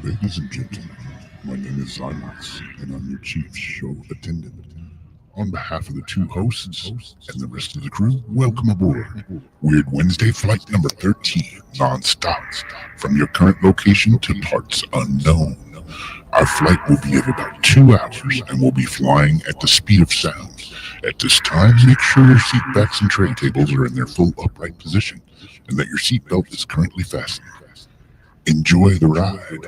Ladies and gentlemen, my name is Zymox, and I'm your chief show attendant. On behalf of the two hosts and the rest of the crew, welcome aboard Weird Wednesday Flight number 13, non-stop, from your current location to parts unknown. Our flight will be of about 2 hours, and we'll be flying at the speed of sound. At this time, make sure your seat backs and tray tables are in their full upright position, and that your seatbelt is currently fastened. Enjoy the ride.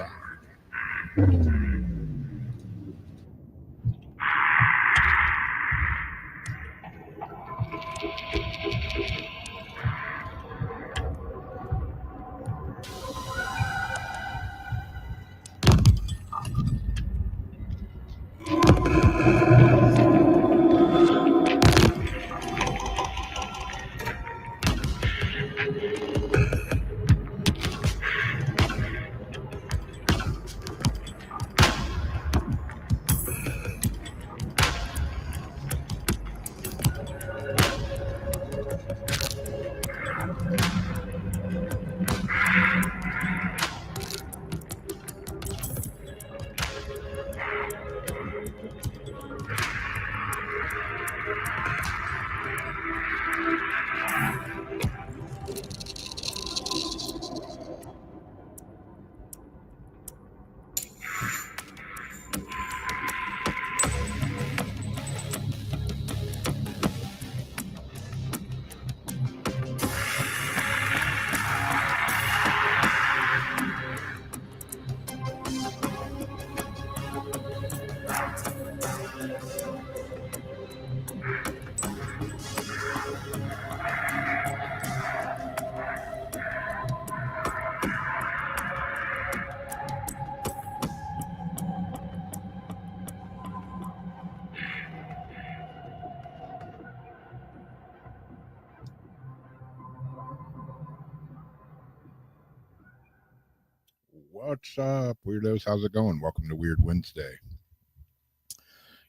What's up, weirdos? How's it going? Welcome to Weird Wednesday.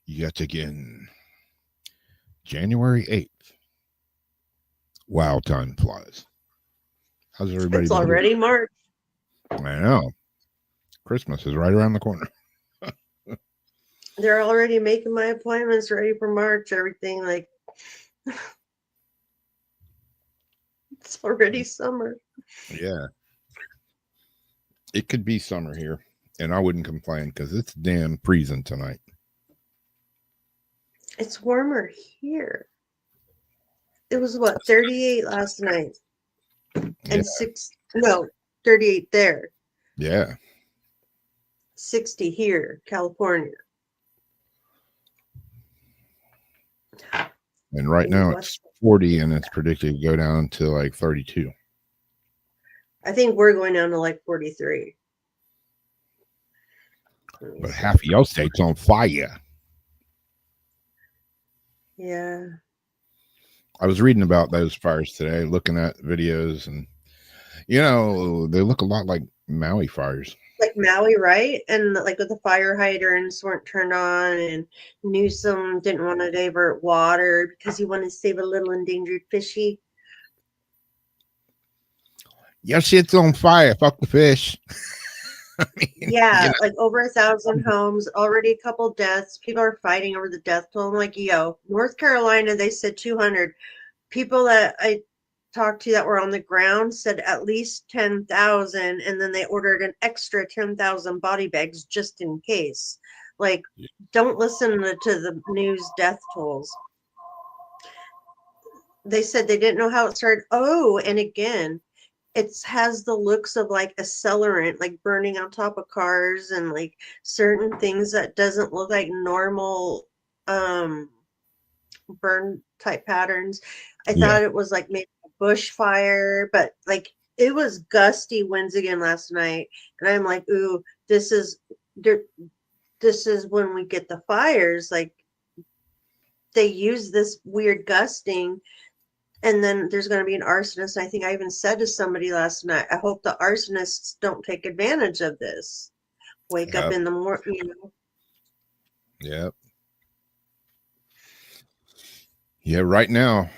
Yet again, January 8th. Wow, time flies. How's everybody It's doing? already March. I know. Christmas is right around the corner. They're already making my appointments ready for March. Everything like it's already summer. Yeah. It could be summer here, and I wouldn't complain because it's damn freezing tonight. It's warmer here. It was what 38 last night, and 38 there. Yeah. 60 here, California. And right now it's 40, and it's predicted to go down to like 32. I think we're going down to like 43. But half of your state's on fire. Yeah. I was reading about those fires today, looking at videos, and they look a lot like Maui fires. Like Maui, right? And like with the fire hydrants weren't turned on, and Newsom didn't want to divert water because he wanted to save a little endangered fishy. Your shit's on fire. Fuck the fish. I mean, like over 1,000 homes, already a couple deaths. People are fighting over the death toll. I'm like, North Carolina, they said 200. People that I talked to that were on the ground said at least 10,000, and then they ordered an extra 10,000 body bags just in case. Like, don't listen to the news death tolls. They said they didn't know how it started. Oh, and again, it has the looks of like accelerant, like burning on top of cars and like certain things that doesn't look like normal burn type patterns. I thought it was like maybe a bushfire, but like it was gusty winds again last night, and I'm like, ooh, this is when we get the fires. Like they use this weird gusting. And then there's going to be an arsonist. I think I even said to somebody last night, I hope the arsonists don't take advantage of this. Wake up in the morning, Yep. Yeah, right now,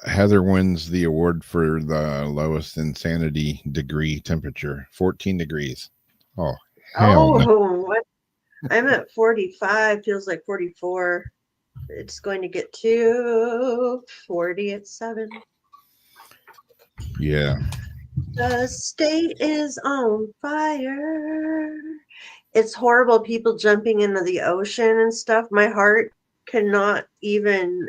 Heather wins the award for the lowest insanity degree temperature, 14 degrees. Oh, Hell no. Oh, what? I'm at 45. Feels like 44. It's going to get to 40 at 7. Yeah. The state is on fire. It's horrible. People jumping into the ocean and stuff. My heart cannot even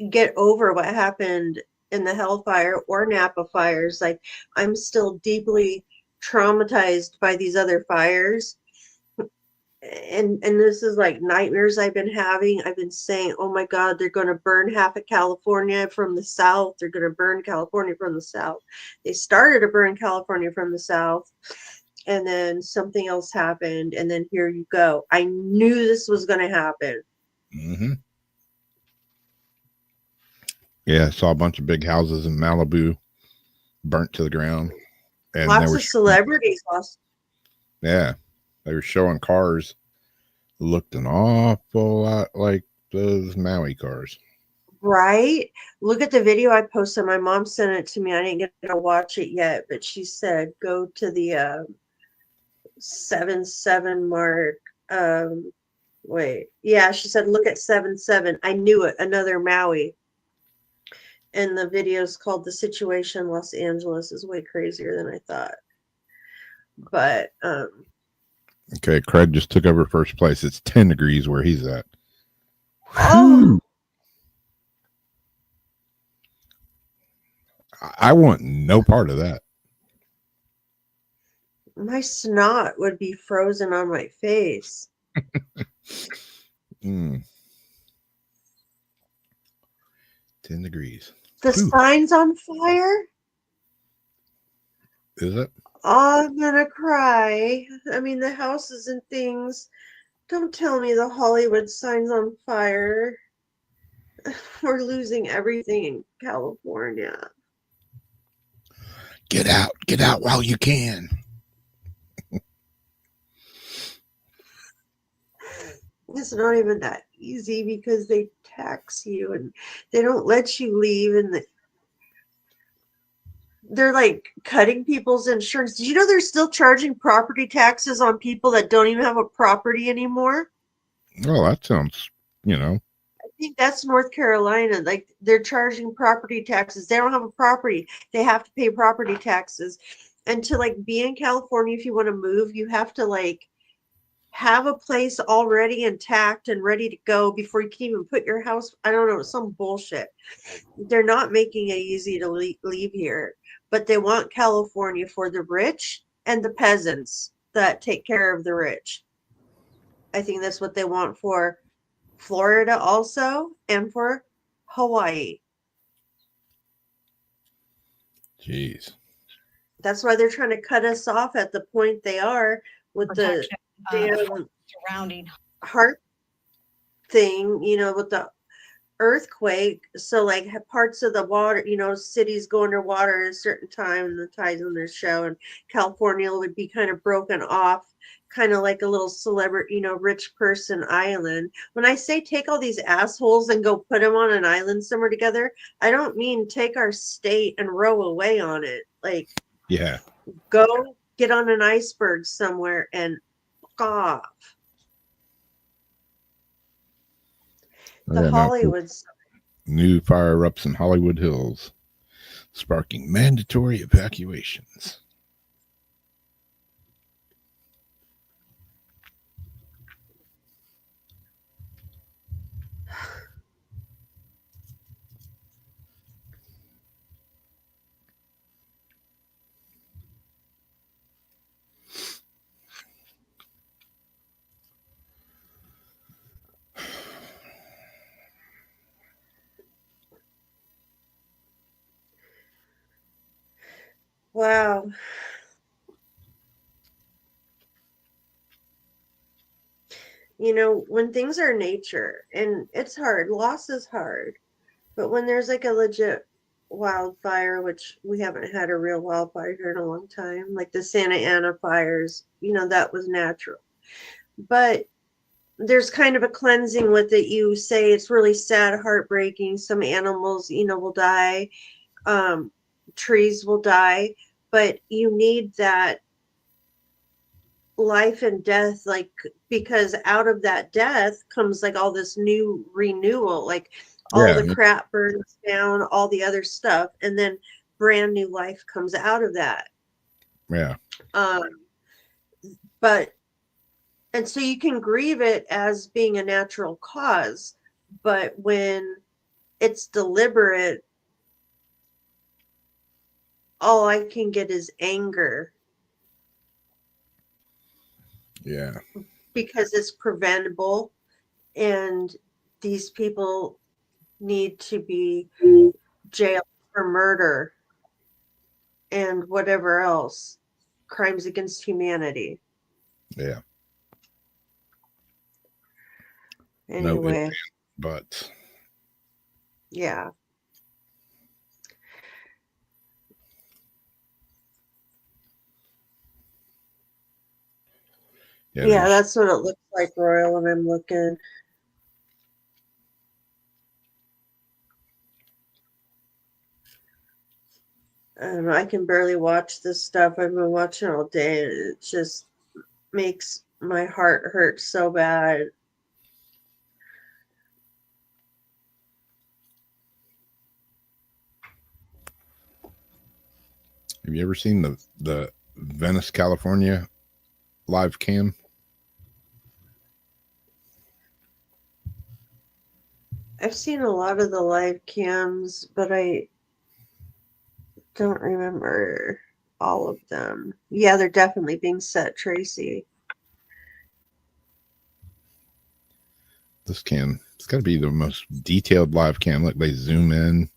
get over what happened in the Hellfire or Napa fires. Like, I'm still deeply traumatized by these other fires. And this is like nightmares I've been having. I've been saying, oh my God, they're going to burn half of California from the south. They're going to burn California from the south. They started to burn California from the south, and then something else happened, and then here you go. I knew this was going to happen. Mm-hmm. Yeah, I saw a bunch of big houses in Malibu burnt to the ground. And Lots of celebrities lost. Yeah, they were showing cars looked an awful lot like those Maui cars. Right? Look at the video I posted. My mom sent it to me. I didn't get to watch it yet, but she said go to the 7-7 mark. Wait. Yeah, she said look at 7-7. I knew it. Another Maui. And the video is called The Situation Los Angeles. Is way crazier than I thought. But okay, Craig just took over first place. It's 10 degrees where he's at. oh, I want no part of that. my snot would be frozen on my face. 10 degrees. The sign's on fire? Is it? Oh, I'm gonna cry. I mean, the houses and things. Don't tell me the Hollywood sign's on fire. We're losing everything in California. Get out while you can. It's not even that easy because they tax you and they don't let you leave, and they're like cutting people's insurance. Did you know they're still charging property taxes on people that don't even have a property anymore? Well, that sounds, I think that's North Carolina. Like, they're charging property taxes. They don't have a property. They have to pay property taxes. And to like be in California, if you want to move, you have to like have a place already intact and ready to go before you can even put your house. I don't know, some bullshit. They're not making it easy to leave here, but they want California for the rich and the peasants that take care of the rich. I think that's what they want for Florida also, and for Hawaii. Jeez. That's why they're trying to cut us off at the point they are with the damn surrounding heart thing, with the earthquake. So like parts of the water, cities go underwater at a certain time and the tides on their show, and California would be kind of broken off, kind of like a little celebrity, rich person island. When I say take all these assholes and go put them on an island somewhere together, I don't mean take our state and row away on it. Like, Yeah. go get on an iceberg somewhere and fuck off. The Hollywoods. New fire erupts in Hollywood Hills, sparking mandatory evacuations. Wow. When things are nature, and it's hard, loss is hard, but when there's like a legit wildfire, which we haven't had a real wildfire here in a long time, like the Santa Ana fires, that was natural. But there's kind of a cleansing with it. You say it's really sad, heartbreaking. Some animals, will die. Trees will die, but you need that life and death, like, because out of that death comes like all this new renewal, like all Yeah. the crap burns down, all the other stuff, and then brand new life comes out of that. Yeah. But and so you can grieve it as being a natural cause, but when it's deliberate, all I can get is anger. Yeah. Because it's preventable, and these people need to be jailed for murder and whatever else, crimes against humanity. Yeah. Anyway, No, but yeah. Yeah, that's what it looks like, Royal, when I'm looking. I don't know, I can barely watch this stuff. I've been watching all day, and it just makes my heart hurt so bad. Have you ever seen the Venice, California live cam? I've seen a lot of the live cams, but I don't remember all of them. Yeah, they're definitely being set, Tracy. This cam, it's got to be the most detailed live cam. Look, they zoom in.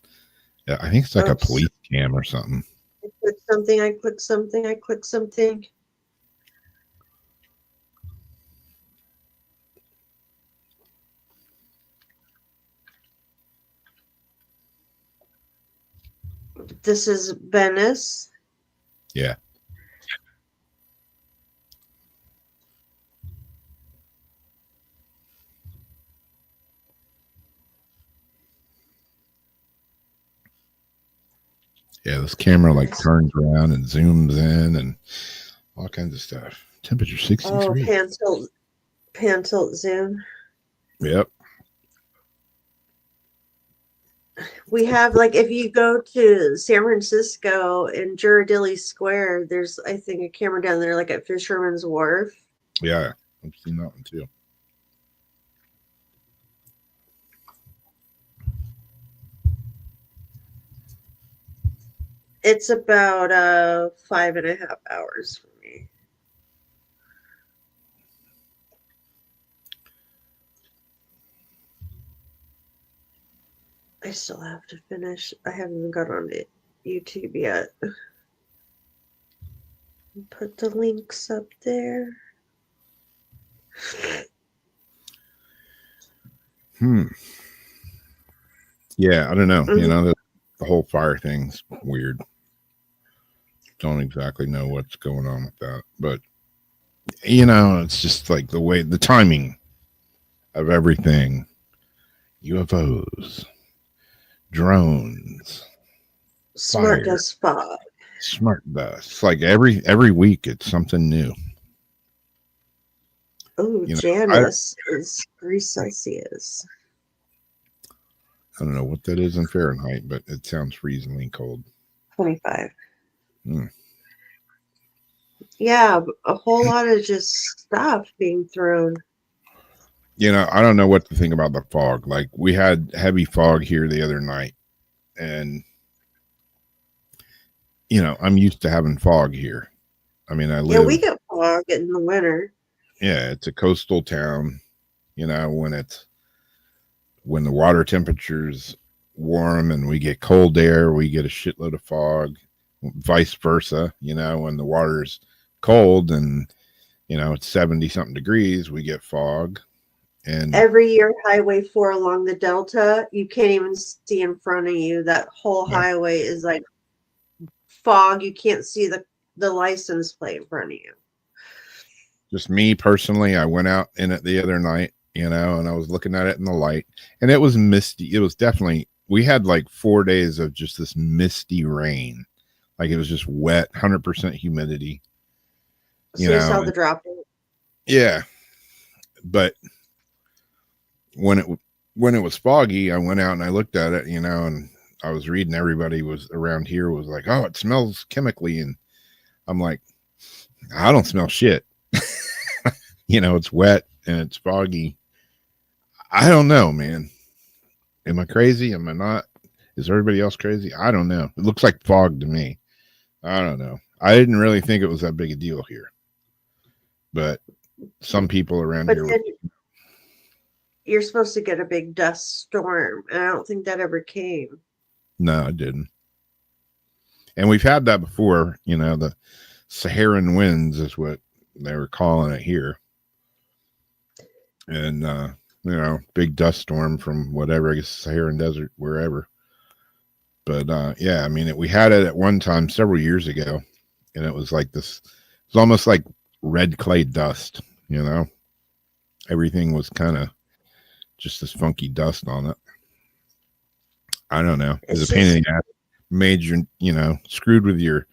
Yeah, I think it's like a police cam or something. I click something, I click something, I click something. This is Venice. Yeah. Yeah, this camera like turns around and zooms in and all kinds of stuff. Temperature 63. Oh, pan tilt zoom. Yep. We have, like, if you go to San Francisco in Ghirardelli Square, there's, I think, a camera down there, like at Fisherman's Wharf. Yeah, I've seen that one too. It's about 5.5 hours for me. I still have to finish. I haven't even got on to YouTube yet. Put the links up there. Yeah, I don't know. You know, the whole fire thing's weird. Don't exactly know what's going on with that, but you know, it's just like the way, the timing of everything. UFOs, drones, Smart fire, dust fog. smart dust. Like every week it's something new. Oh, You know, Janus is 3 Celsius. I don't know what that is in Fahrenheit, but it sounds freezingly cold. 25. Mm. Yeah, a whole lot of just stuff being thrown. You know, I don't know what to think about the fog. Like, we had heavy fog here the other night, and you know, I'm used to having fog here. I mean, I live. Yeah, we get fog in the winter. Yeah, it's a coastal town. You know, when the water temperature's warm and we get cold air, we get a shitload of fog. Vice versa. You know, when the water's cold and you know it's 70 something degrees, we get fog. And every year, Highway 4 along the Delta, you can't even see in front of you. That whole highway is like fog. You can't see the license plate in front of you. Just me personally, I went out in it the other night, you know, and I was looking at it in the light, and it was misty. It was definitely, we had like 4 days of just this misty rain. Like, it was just wet, 100% humidity. So you saw the drop Yeah, but when it was foggy, I went out and I looked at it, and I was reading. Everybody was around here was like, "Oh, it smells chemically," and I'm like, "I don't smell shit." It's wet and it's foggy. I don't know, man. Am I crazy? Am I not? Is everybody else crazy? I don't know. It looks like fog to me. I don't know. I didn't really think it was that big a deal here, but some people around But here. then you're supposed to get a big dust storm, and I don't think that ever came. No, it didn't. And we've had that before. The Saharan winds is what they were calling it here, and big dust storm from whatever, I guess Saharan desert, wherever. But yeah, I mean, we had it at one time several years ago, and it was like this. It's almost like red clay dust. Everything was kind of just this funky dust on it. I don't know. It's a pain in the ass. Major, screwed with your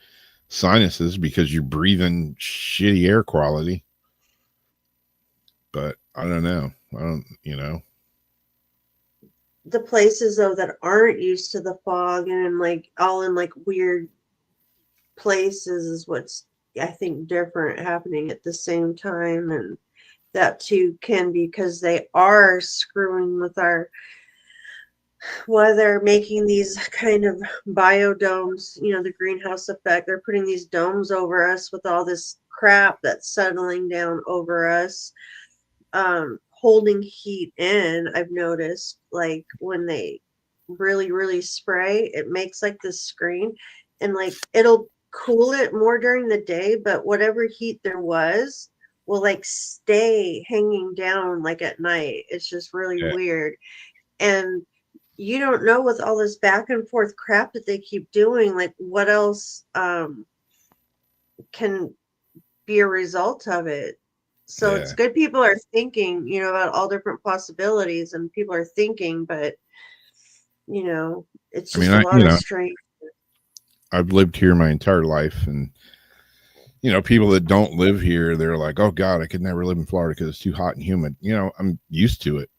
sinuses because you're breathing shitty air quality. But I don't know. The places though that aren't used to the fog and like all in like weird places is what's I think different happening at the same time, and that too can be because they are screwing with our they're making these kind of biodomes, the greenhouse effect. They're putting these domes over us with all this crap that's settling down over us, holding heat in. I've noticed, like when they really, really spray, it makes like this screen, and like it'll cool it more during the day, but whatever heat there was will like stay hanging down like at night. It's just really weird. And you don't know, with all this back and forth crap that they keep doing, like what else can be a result of it. So it's good people are thinking, about all different possibilities, and people are thinking, but it's just a lot of strange. I've lived here my entire life, and people that don't live here, they're like, "Oh God, I could never live in Florida because it's too hot and humid." I'm used to it.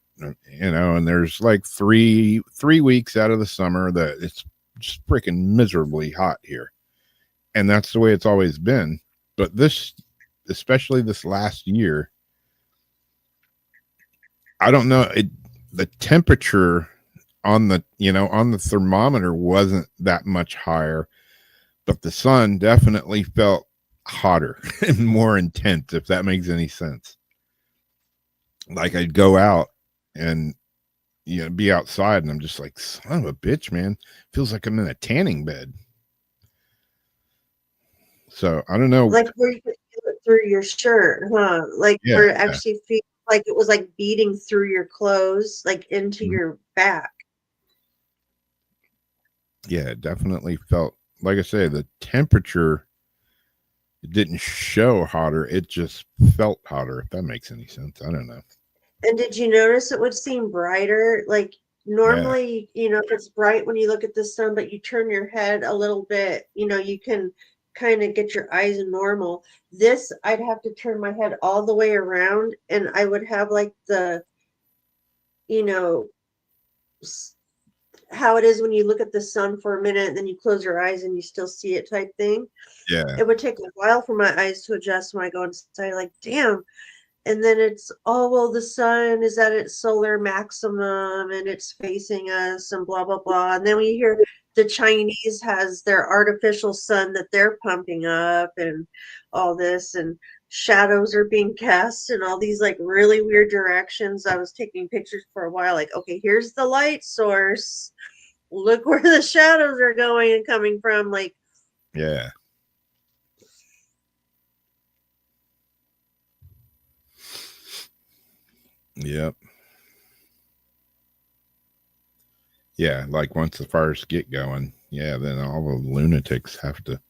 And there's like three weeks out of the summer that it's just freaking miserably hot here. And that's the way it's always been. But especially this last year, I don't know, the temperature on the thermometer wasn't that much higher, but the sun definitely felt hotter and more intense, if that makes any sense. Like I'd go out and be outside, and I'm just like, son of a bitch, man. Feels like I'm in a tanning bed. So I don't know. Like where you could feel it through your shirt, huh? Like where it actually feels like it was like beating through your clothes, like into your back. Yeah, it definitely felt, like I say, the temperature, it didn't show hotter. It just felt hotter, if that makes any sense. I don't know. And did you notice it would seem brighter? Like normally, it's bright when you look at the sun, but you turn your head a little bit, you can kind of get your eyes normal. This, I'd have to turn my head all the way around, and I would have like the, how it is when you look at the sun for a minute and then you close your eyes and you still see it type thing. Yeah. It would take a while for my eyes to adjust when I go inside, like, damn. And then it's, oh, well, the sun is at its solar maximum and it's facing us and blah, blah, blah. And then we hear the Chinese has their artificial sun that they're pumping up and all this, and shadows are being cast in all these like really weird directions. I was taking pictures for a while, like, okay, here's the light source. Look where the shadows are going and coming from. Like, yeah. Yep. Yeah, like once the fires get going, then all the lunatics have to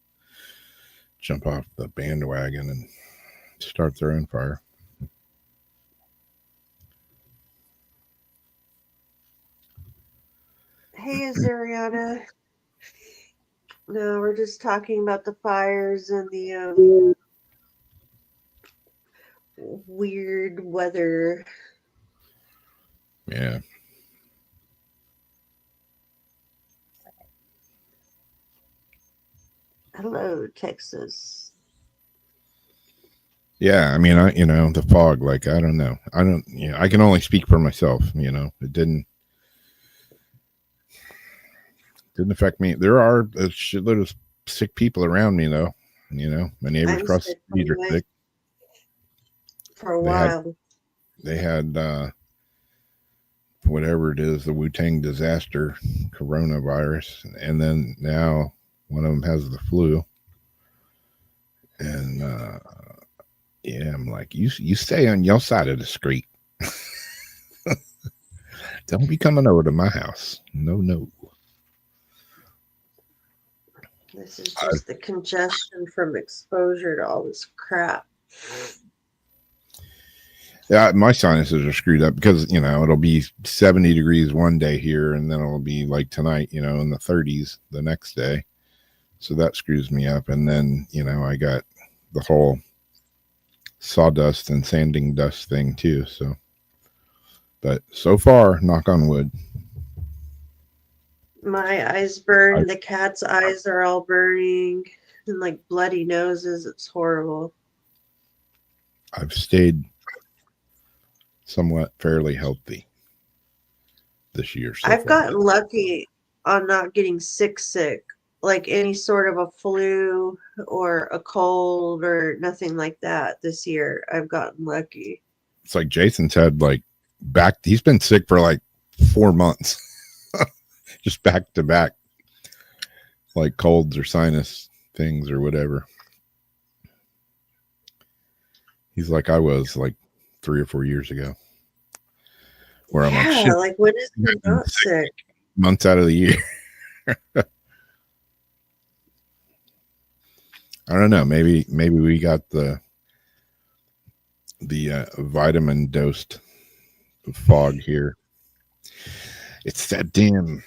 jump off the bandwagon and start their own fire. hey, Azariana. No, we're just talking about the fires and the weird weather. Yeah. Hello, Texas. Yeah, I mean, the fog, like, I don't know. I can only speak for myself, It didn't affect me. There are a shitload of sick people around me, though. My neighbors I'm across the sick street are sick. for a They had while. they had whatever it is, the Wu-Tang disaster, coronavirus, and then now one of them has the flu. And yeah, I'm like, you stay on your side of the street. Don't be coming over to my house. No. This is just the congestion from exposure to all this crap. Yeah, my sinuses are screwed up because, it'll be 70 degrees one day here, and then it'll be like tonight, in the 30s the next day. So that screws me up. And then, I got the whole sawdust and sanding dust thing too. So, but so far, knock on wood. My eyes burn. The cat's eyes are all burning and like bloody noses. It's horrible. I've stayed somewhat fairly healthy this year. So I've gotten lucky on not getting sick, like any sort of a flu or a cold or nothing like that this year. I've gotten lucky. It's like Jason's had he's been sick for like 4 months. Just back to back, like colds or sinus things or whatever. He's like I was like 3 or 4 years ago, where I'm like, shit, like when is he not sick? Months out of the year. I don't know. Maybe we got the vitamin dosed fog here. It's that damn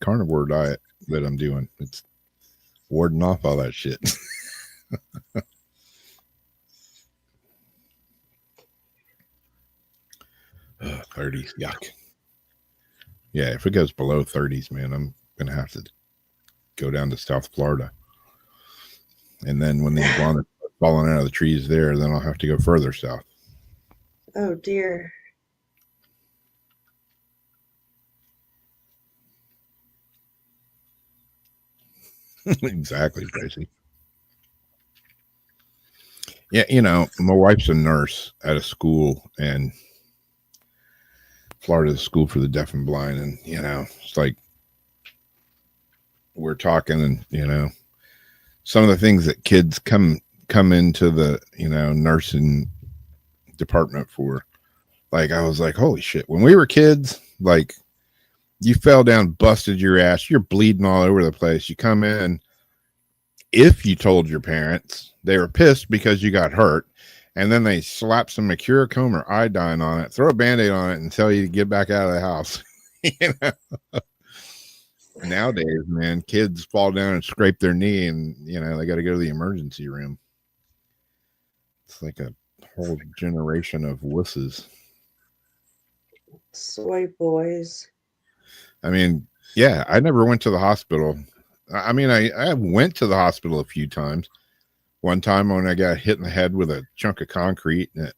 carnivore diet that I'm doing. It's warding off all that shit. 30s, yuck. Yeah, if it goes below 30s, man, I'm gonna have to go down to South Florida. And then when the iguanas are falling out of the trees there, then I'll have to go further south. Oh dear. Exactly, Tracy. Yeah, my wife's a nurse at a school, and Florida's School for the Deaf and Blind, and it's like we're talking, and some of the things that kids come into the nursing department for. Like, I was like, holy shit, when we were kids, like, you fell down, busted your ass, you're bleeding all over the place. You come in, if you told your parents, they were pissed because you got hurt, and then they slap some mercurochrome or iodine on it, throw a Band-Aid on it, and tell you to get back out of the house. Nowadays, man, kids fall down and scrape their knee, and they got to go to the emergency room. It's like a whole generation of wusses. Soy boys. I mean, yeah, I never went to the hospital. I mean, I went to the hospital a few times. One time when I got hit in the head with a chunk of concrete and it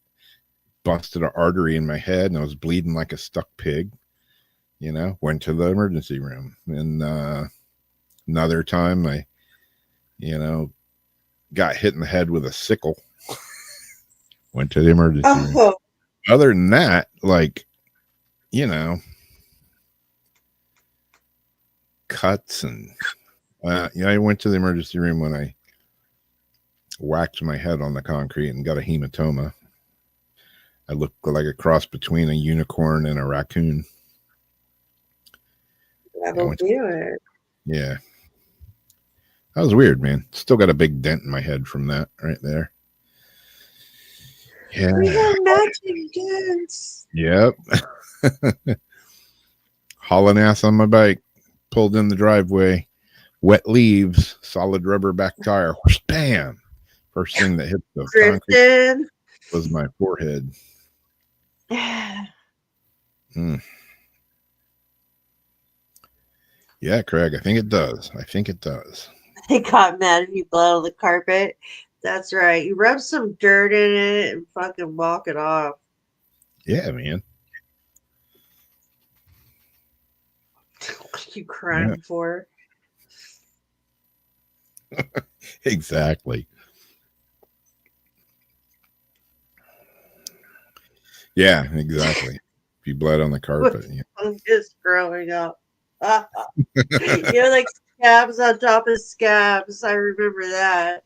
busted an artery in my head and I was bleeding like a stuck pig, went to the emergency room. And another time I, got hit in the head with a sickle, went to the emergency room. Other than that, like, cuts and I went to the emergency room when I whacked my head on the concrete and got a hematoma. I looked like a cross between a unicorn and a raccoon. That'll do it. Yeah. That was weird, man. Still got a big dent in my head from that right there. Yeah. We have matching dents. Yep. Hauling ass on my bike. Pulled in the driveway. Wet leaves. Solid rubber back tire. Whoosh, bam. First thing that hit the concrete. was my forehead. Mm. Yeah, Craig, I think it does. They got mad if you blow on the carpet. That's right. You rub some dirt in it and fucking walk it off. Yeah, man. What you crying for? Exactly. Yeah, exactly. If you bled on the carpet. Yeah. Fungus growing up. Like scabs on top of scabs. I remember that.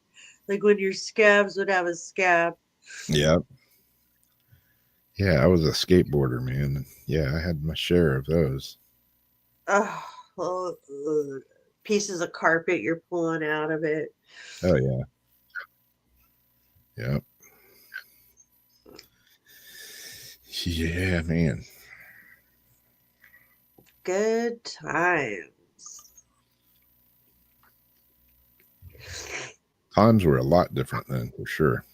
Like when your scabs would have a scab. Yeah. Yeah, I was a skateboarder, man. Yeah, I had my share of those. Oh, pieces of carpet you're pulling out of it. Oh yeah. Yep. Yeah, man. Good times. Times were a lot different then, for sure.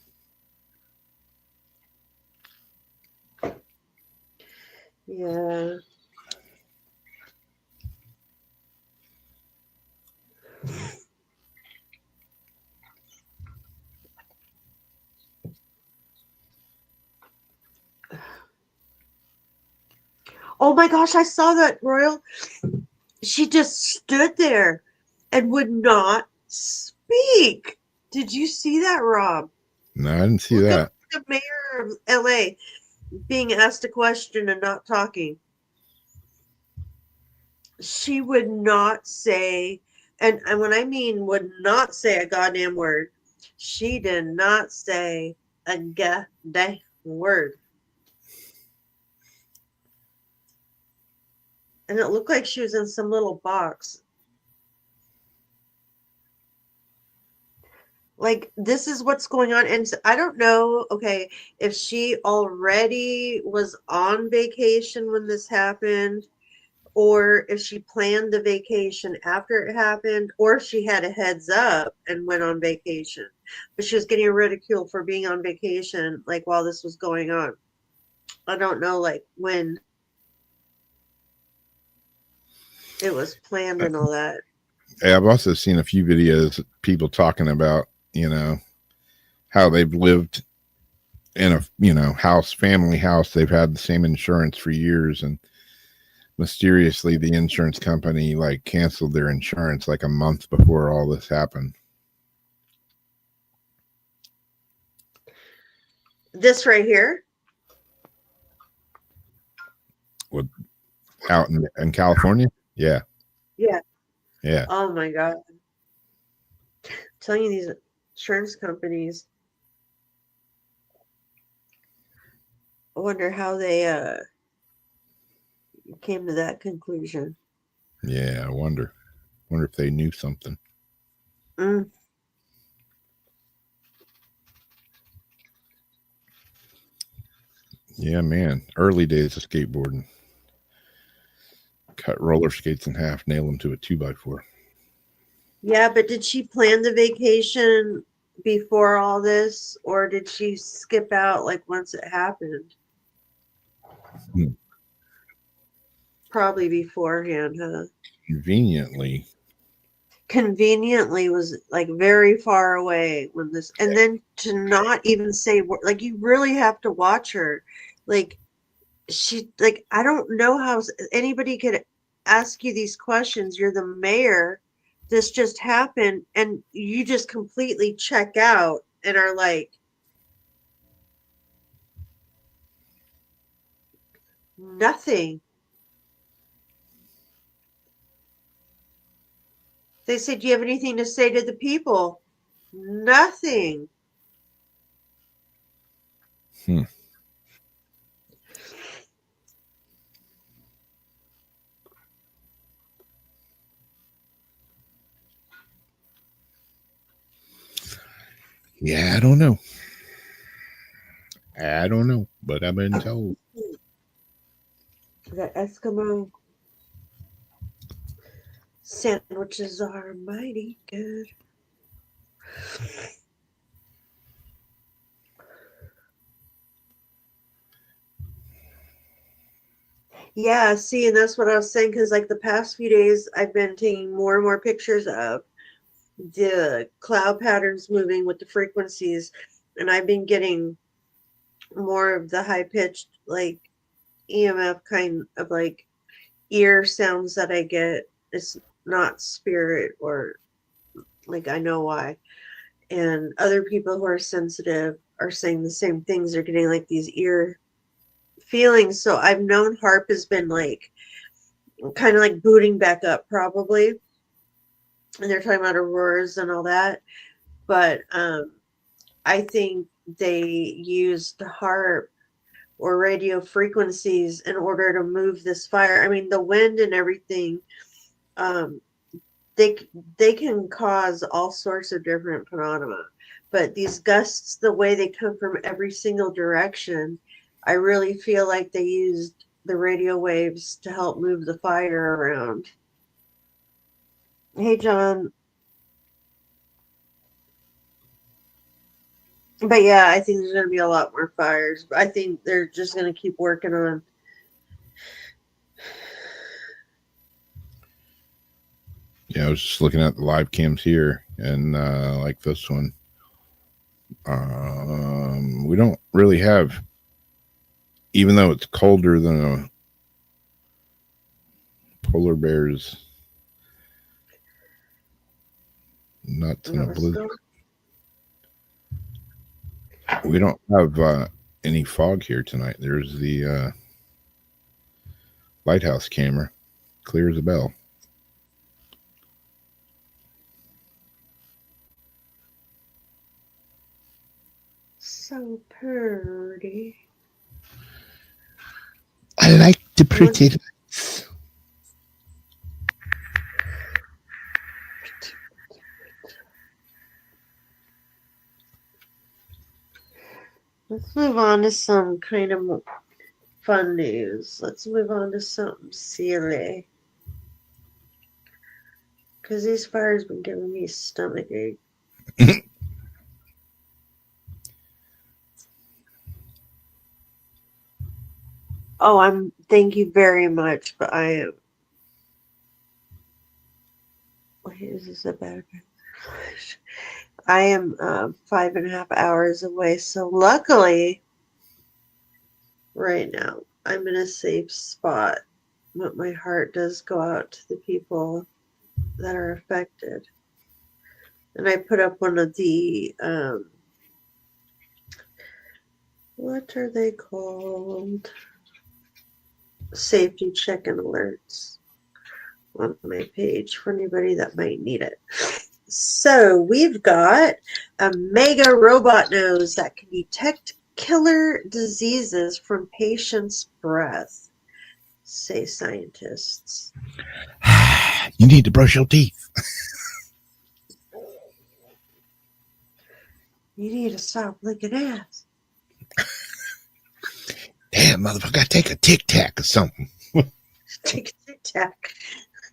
Yeah. Oh my gosh, I saw that, Royal. She just stood there and would not speak. Did you see that, Rob? No, I didn't see Look that. up the mayor of LA being asked a question and not talking. She would not say, and when I mean would not say a goddamn word, she did not say a goddamn word. And it looked like she was in some little box. Like, this is what's going on. And I don't know, okay, if she already was on vacation when this happened, or if she planned the vacation after it happened, or if she had a heads up and went on vacation. But she was getting ridiculed for being on vacation, like, while this was going on. I don't know, like, when it was planned and all that. I've also seen a few videos of people talking about, how they've lived in a, family house. They've had the same insurance for years, and mysteriously the insurance company like canceled their insurance like a month before all this happened. This right here? What, out in California? Yeah. Yeah. Yeah. Oh my God. I'm telling you, these insurance companies, I wonder how they came to that conclusion. Yeah, I wonder if they knew something. Mm. Yeah, man. Early days of skateboarding. Cut roller skates in half, nail them to a 2x4. Yeah, but did she plan the vacation before all this, or did she skip out like once it happened? Probably beforehand, huh? Conveniently was like very far away when this, and then to not even say, like, you really have to watch her. Like, I don't know how anybody could ask you these questions. You're the mayor. This just happened, and you just completely check out and are like, nothing. They said, do you have anything to say to the people? Nothing. Yeah, I don't know. But I've been told. The Eskimo sandwiches are mighty good. Yeah, see, and that's what I was saying, because like the past few days, I've been taking more and more pictures of the cloud patterns moving with the frequencies, and I've been getting more of the high pitched, like EMF kind of like ear sounds that I get. It's not spirit, or like I know why. And other people who are sensitive are saying the same things. They're getting like these ear feelings. So I've known HARP has been like kind of like booting back up, probably. And they're talking about auroras and all that. But I think they used HARP or radio frequencies in order to move this fire. I mean, the wind and everything, um, they they can cause all sorts of different phenomena. But these gusts, the way they come from every single direction, I really feel like they used the radio waves to help move the fire around. Hey, John. But yeah, I think there's going to be a lot more fires. I think they're just going to keep working on. Yeah, I was just looking at the live cams here, and like this one, we don't really have, even though it's colder than a polar bear's nuts in a blizzard. We don't have any fog here tonight. There's the lighthouse camera, clear as a bell. So pretty. I like the pretty lights. Let's move on to some kind of fun news. Let's move on to something silly. Because these fires been giving me stomach ache. Oh, thank you very much, but I am. Wait, is this a better? I am 5.5 hours away, so luckily, right now, I'm in a safe spot. But my heart does go out to the people that are affected. And I put up one of the, what are they called? Safety check-in alerts on my page for anybody that might need it. So we've got a mega robot nose that can detect killer diseases from patients' breath, say scientists. You need to brush your teeth. You need to stop licking ass. Damn, motherfucker, take a Tic Tac or something. Take a Tic Tac.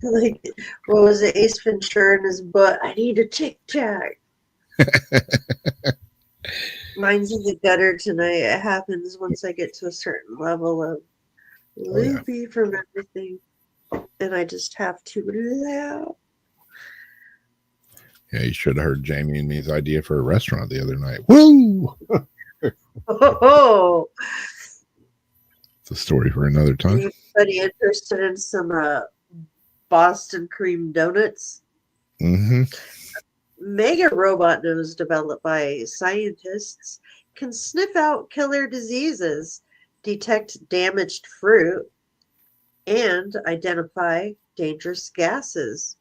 Like, what was it? Ace Ventura in his butt. I need a Tic Tac. Mine's in the gutter tonight. It happens once I get to a certain level of loopy from everything. And I just have to laugh. Yeah, you should have heard Jamie and me's idea for a restaurant the other night. Woo! Oh! It's a story for another time. Anybody interested in some Boston cream donuts? Mm-hmm. Mega robot nose developed by scientists can sniff out killer diseases, detect damaged fruit, and identify dangerous gases.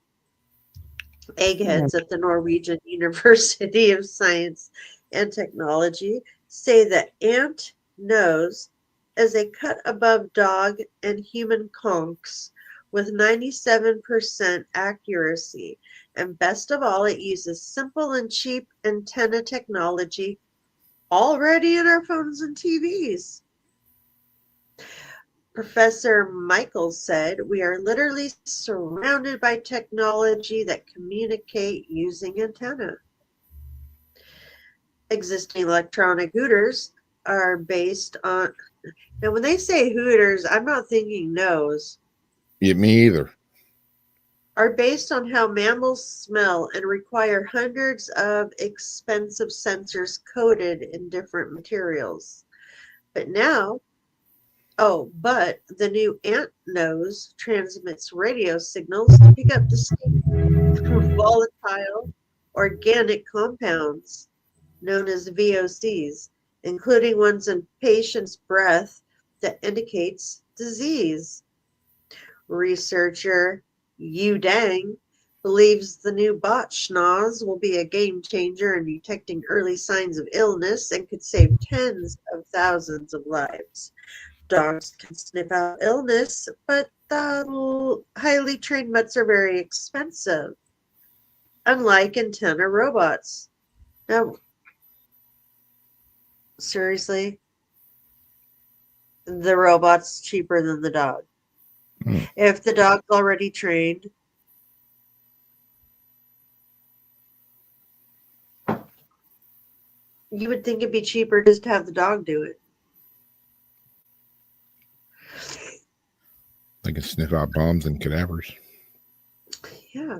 Eggheads at the Norwegian University of Science and Technology say the ant nose is a cut above dog and human conchs with 97% accuracy. And best of all, it uses simple and cheap antenna technology already in our phones and TVs. Professor Michaels said, "We are literally surrounded by technology that communicate using antenna. Existing electronic hooters are based on. Now, when they say Hooters, I'm not thinking nose. Yeah, me either. Are based on how mammals smell and require hundreds of expensive sensors coated in different materials. But the new ant nose transmits radio signals to pick up distinct volatile organic compounds known as VOCs, including ones in patients' breath that indicates disease. Researcher Yu Dang believes the new bot schnoz will be a game changer in detecting early signs of illness and could save tens of thousands of lives. Dogs can sniff out illness, but the highly trained mutts are very expensive, unlike antenna robots. Now, seriously, the robot's cheaper than the dog. If the dog's already trained, you would think it'd be cheaper just to have the dog do it. They can sniff out bombs and cadavers. Yeah,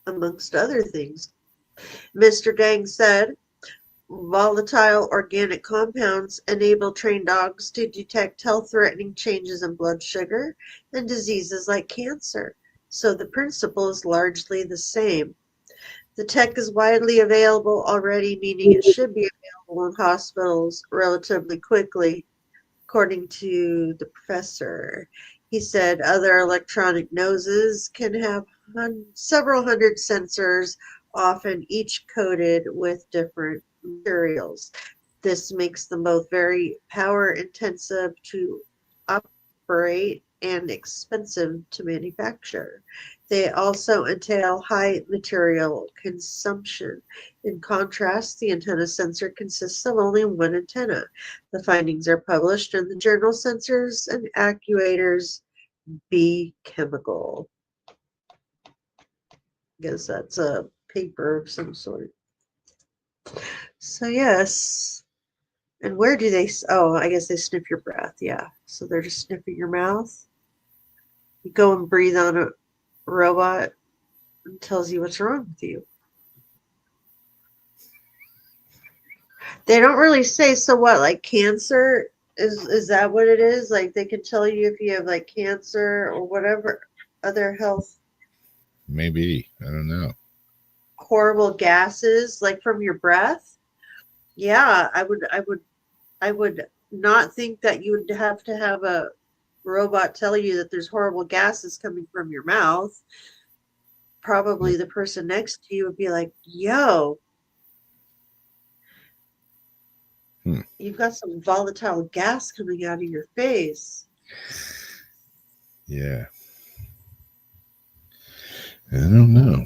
amongst other things. Mr. Dang said, volatile organic compounds enable trained dogs to detect health-threatening changes in blood sugar and diseases like cancer. So the principle is largely the same. The tech is widely available already, meaning it should be available in hospitals relatively quickly, according to the professor. He said other electronic noses can have several hundred sensors, often each coated with different materials. This makes them both very power intensive to operate and expensive to manufacture. They also entail high material consumption. In contrast, the antenna sensor consists of only one antenna. The findings are published in the journal Sensors and Actuators B Chemical. I guess that's a paper of some sort. So yes. And where do they, I guess they sniff your breath. Yeah. So they're just sniffing your mouth. You go and breathe on a robot and tells you what's wrong with you. They don't really say, so what, like cancer? Is that what it is? Like they can tell you if you have like cancer or whatever other health. Maybe. I don't know. Horrible gases like from your breath. Yeah, I would not think that you would have to have a robot tell you that there's horrible gases coming from your mouth. Probably the person next to you would be like, yo, you've got some volatile gas coming out of your face. Yeah. I don't know.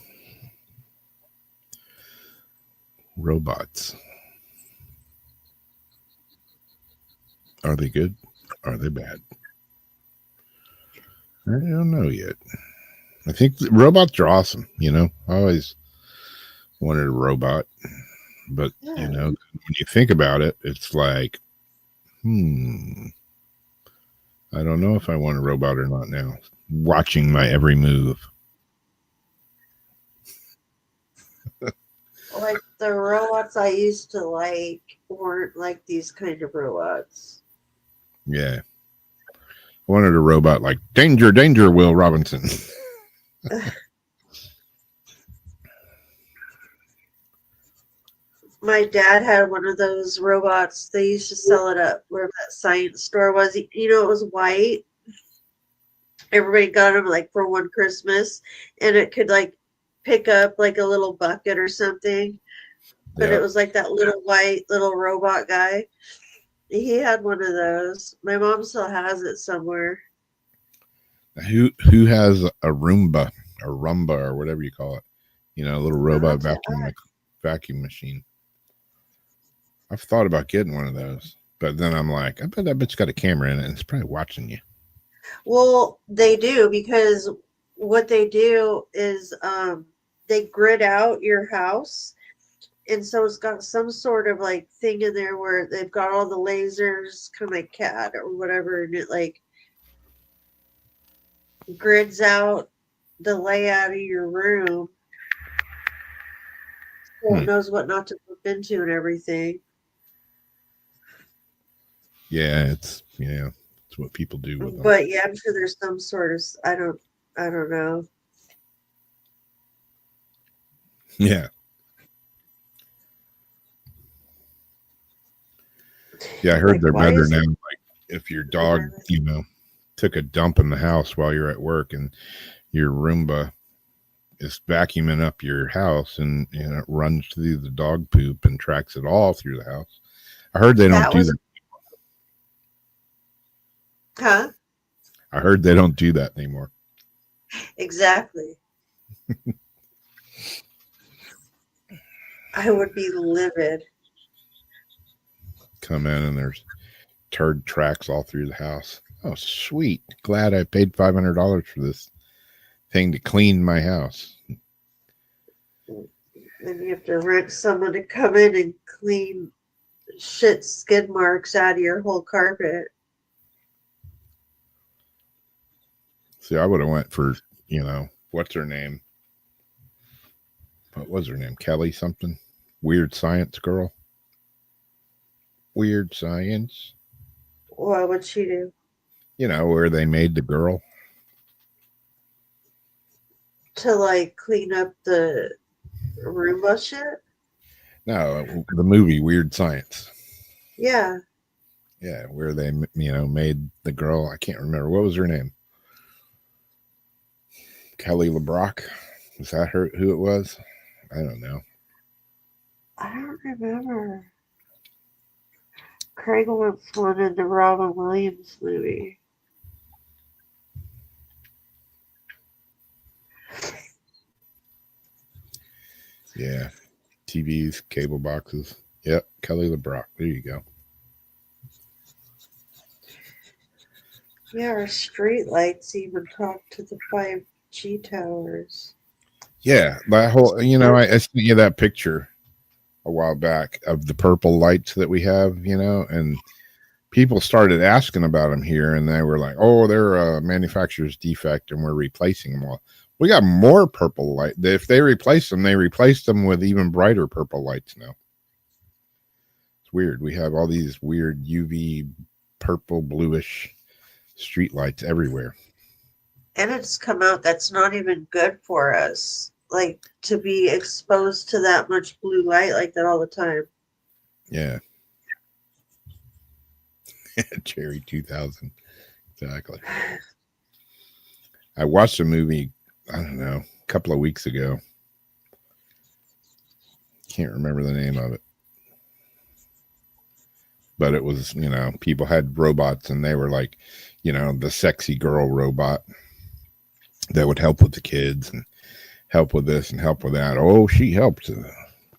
Robots. Are they good? Are they bad? I don't know yet. I think robots are awesome. I always wanted a robot. But, when you think about it, it's like, I don't know if I want a robot or not now. Watching my every move. Like the robots I used to like weren't like these kind of robots. Yeah. I wanted a robot like Danger, Danger, Will Robinson. My dad had one of those robots. They used to sell it at wherever that science store was. It was white. Everybody got them like for one Christmas, and it could like pick up like a little bucket or something. But it was like that little white little robot guy. He had one of those. My mom still has it somewhere. Who has a Roomba or whatever you call it? A little robot vacuum machine. I've thought about getting one of those, but then I'm like, I bet that bitch got a camera in it and it's probably watching you. Well, they do, because what they do is they grid out your house and so it's got some sort of like thing in there where they've got all the lasers, kind of like CAD or whatever, and it like grids out the layout of your room, so it knows what not to bump into and everything. Yeah, it's what people do with them. But yeah, I'm sure there's some sort of I don't know. Yeah. Yeah, I heard Like, they're why better is now. it- Like if your dog, took a dump in the house while you're at work and your Roomba is vacuuming up your house and it runs through the dog poop and tracks it all through the house. I heard they don't do that. Huh? I heard they don't do that anymore. Exactly. I would be livid. Come in and there's turd tracks all through the house. Oh, sweet. Glad I paid $500 for this thing to clean my house. And you have to rent someone to come in and clean shit skid marks out of your whole carpet. See, I would have went for, what's her name? What was her name? Kelly something? Weird Science girl. Weird Science. What would she do? Where they made the girl. To like clean up the Roomba shit? No, the movie Weird Science. Yeah. Yeah, where they, made the girl. I can't remember. What was her name? Kelly LeBrock. Was that who it was? I don't know. I don't remember. Craig once went in the Robin Williams movie. Yeah. TVs, cable boxes. Yep. Kelly LeBrock. There you go. Yeah, our street lights even talk to the 5G towers. Yeah. That whole, I sent you that picture a while back of the purple lights that we have, and people started asking about them here and they were like, oh, they're a manufacturer's defect and we're replacing them. Well, we got more purple light. If they replace them, they replace them with even brighter purple lights now. It's weird. We have all these weird UV purple bluish street lights everywhere. And it's come out that's not even good for us. Like to be exposed to that much blue light like that all the time. Yeah. Cherry 2000. Exactly. I watched a movie, I don't know, a couple of weeks ago. Can't remember the name of it. But it was, people had robots and they were like, the sexy girl robot that would help with the kids and help with this and help with that. Oh, she helped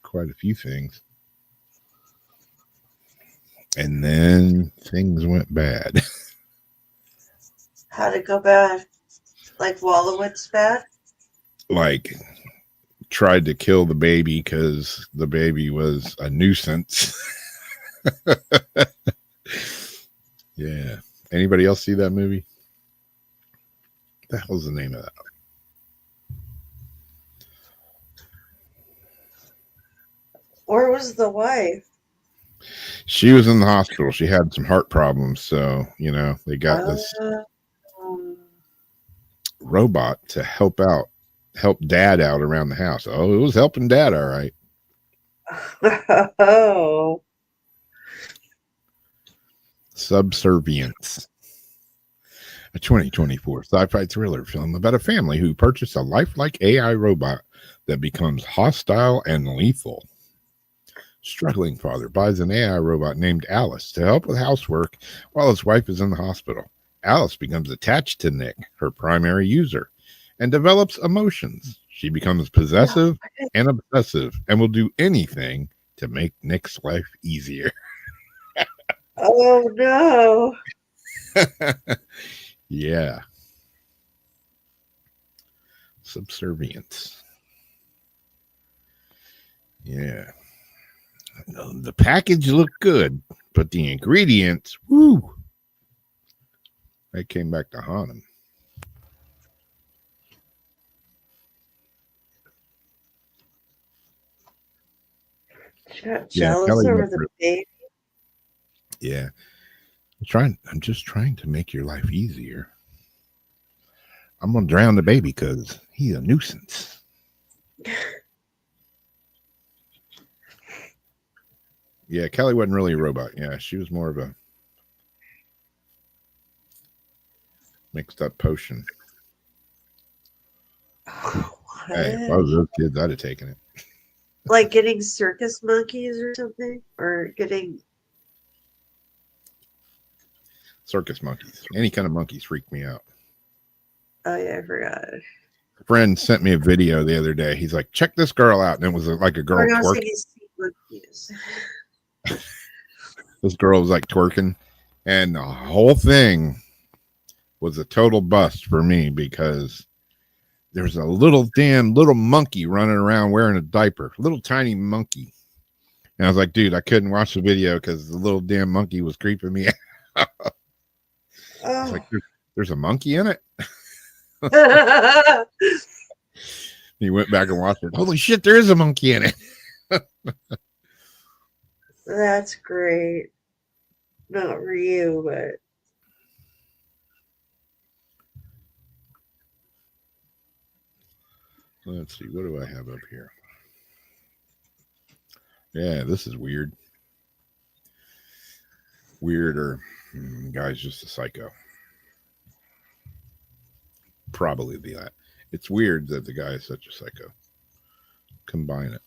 quite a few things. And then things went bad. How'd it go bad? Like Wallowitz bad? Like tried to kill the baby because the baby was a nuisance. Yeah. Anybody else see that movie? What the hell's the name of that? Where was the wife? She was in the hospital. She had some heart problems. So, they got this robot to help dad out around the house. Oh, it was helping dad. All right. Oh. Subservience. A 2024 sci-fi thriller film about a family who purchased a lifelike AI robot that becomes hostile and lethal. Struggling father buys an AI robot named Alice to help with housework while his wife is in the hospital. Alice becomes attached to Nick, her primary user, and develops emotions. She becomes possessive and obsessive and will do anything to make Nick's life easier. Oh, no. Yeah. Subservience. Yeah. The package looked good, but the ingredients, woo, they came back to haunt him. She got Yeah, jealous Kelly over went the through- baby. Yeah. I'm just trying to make your life easier. I'm gonna drown the baby because he's a nuisance. Yeah, Kelly wasn't really a robot. Yeah, she was more of a mixed up potion. What? Hey, if I was those kids, I'd have taken it. Like getting circus monkeys or something? Or getting. Circus monkeys. Any kind of monkeys freak me out. Oh, yeah, I forgot. A friend sent me a video the other day. He's like, check this girl out. And it was like a girl Or now twerking. sea monkeys. This girl was like twerking. And the whole thing was a total bust for me because there's a little monkey running around wearing a diaper, little tiny monkey. And I was like, dude, I couldn't watch the video because the little damn monkey was creeping me out. I was like, there's a monkey in it. He went back and watched it. Holy shit, there is a monkey in it. That's great. Not for you, but. Let's see. What do I have up here? Yeah, this is weird. Weirder. Guy's just a psycho. Probably that. It's weird that the guy is such a psycho. Combine it.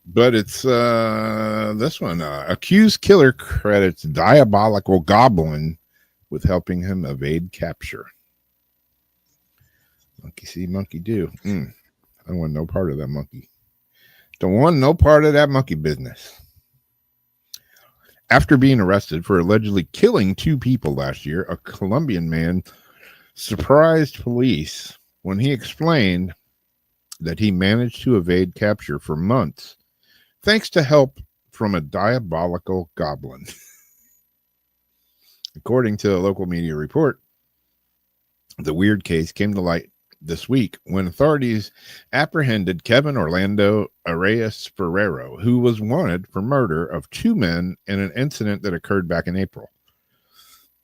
But it's this one. Accused killer credits diabolical goblin with helping him evade capture. Monkey see, monkey do. I don't want no part of that monkey. Don't want no part of that monkey business. After being arrested for allegedly killing 2 people last year, a Colombian man surprised police when he explained that he managed to evade capture for months thanks to help from a diabolical goblin. According to a local media report, the weird case came to light this week when authorities apprehended Kevin Orlando Arias Ferrero, who was wanted for murder of 2 men in an incident that occurred back in April.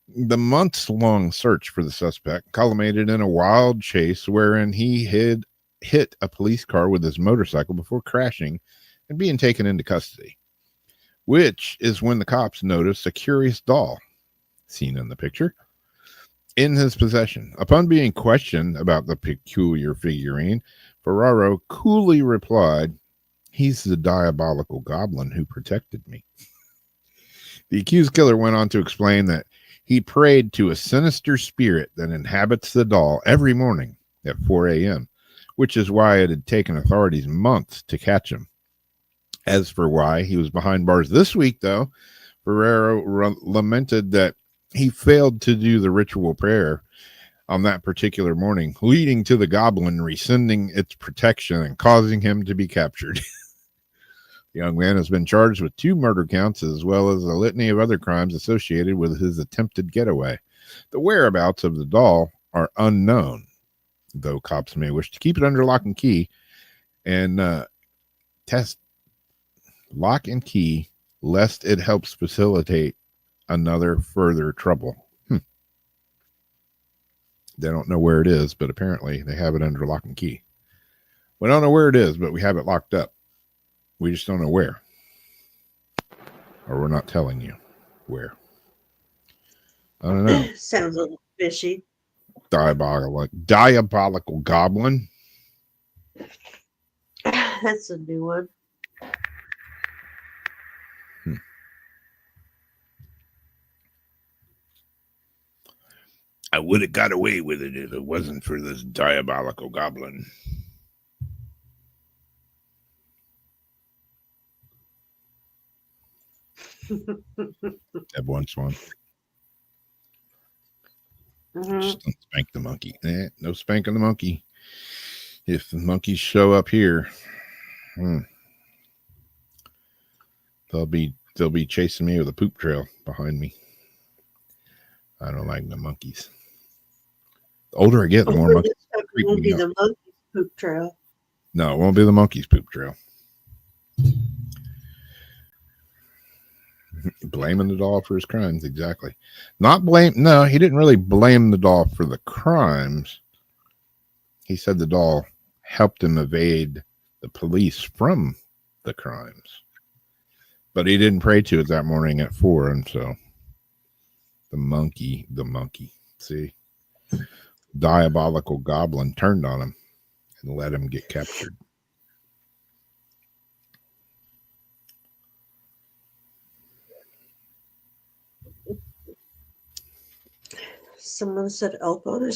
The months-long search for the suspect culminated in a wild chase wherein he hit a police car with his motorcycle before crashing and being taken into custody, which is when the cops noticed a curious doll, seen in the picture, in his possession. Upon being questioned about the peculiar figurine, Ferraro coolly replied, "He's the diabolical goblin who protected me." The accused killer went on to explain that he prayed to a sinister spirit that inhabits the doll every morning at 4 a.m., which is why it had taken authorities months to catch him. As for why he was behind bars this week, though, Ferrero lamented that he failed to do the ritual prayer on that particular morning, leading to the goblin rescinding its protection and causing him to be captured. The young man has been charged with 2 murder counts as well as a litany of other crimes associated with his attempted getaway. The whereabouts of the doll are unknown, though cops may wish to keep it under lock and key and test lock and key lest it helps facilitate another further trouble. They don't know where it is, but apparently they have it under lock and key. We don't know where it is, but we have it locked up. We just don't know where. Or we're not telling you where. I don't know. Sounds a little fishy. Diabolical goblin. That's a new one. I would have got away with it if it wasn't for this diabolical goblin. Have one swan. Just don't spank the monkey. No spanking the monkey. If the monkeys show up here, They'll be chasing me with a poop trail behind me. I don't like the monkeys. The older I get, the more monkeys It creep won't me be out. the monkey's poop trail. No, it won't be the monkey's poop trail. Blaming the doll for his crimes, exactly. No, he didn't really blame the doll for the crimes. He said the doll helped him evade the police from the crimes. But he didn't pray to it that morning at 4, and so the monkey, see, diabolical goblin turned on him and let him get captured. Someone said elf on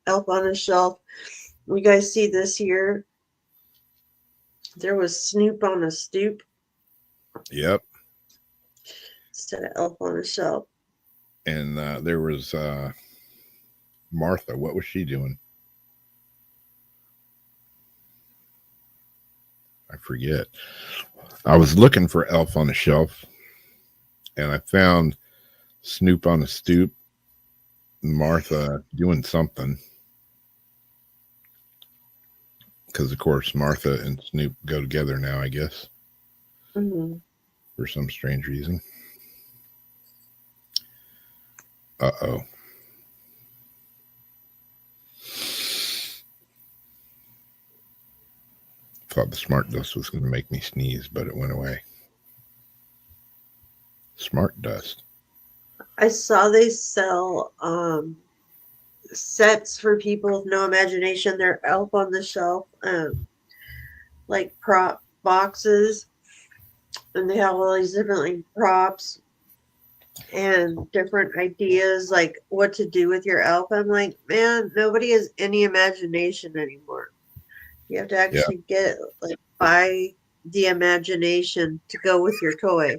elf on a shelf. You guys see this here? There was Snoop on a stoop Yep. instead of elf on a shelf. And there was Martha. What was she doing? I forget. I was looking for Elf on a Shelf, and I found Snoop on a stoop, Martha doing something. Because, of course, Martha and Snoop go together now, I guess, for some strange reason. Uh-oh. Thought the smart dust was going to make me sneeze, but it went away. Smart dust. I saw they sell sets for people with no imagination. They're elf on the shelf, like prop boxes, and they have all these different like, props and different ideas, like what to do with your elf. I'm like, man, nobody has any imagination anymore. You have to actually get like buy the imagination to go with your toy.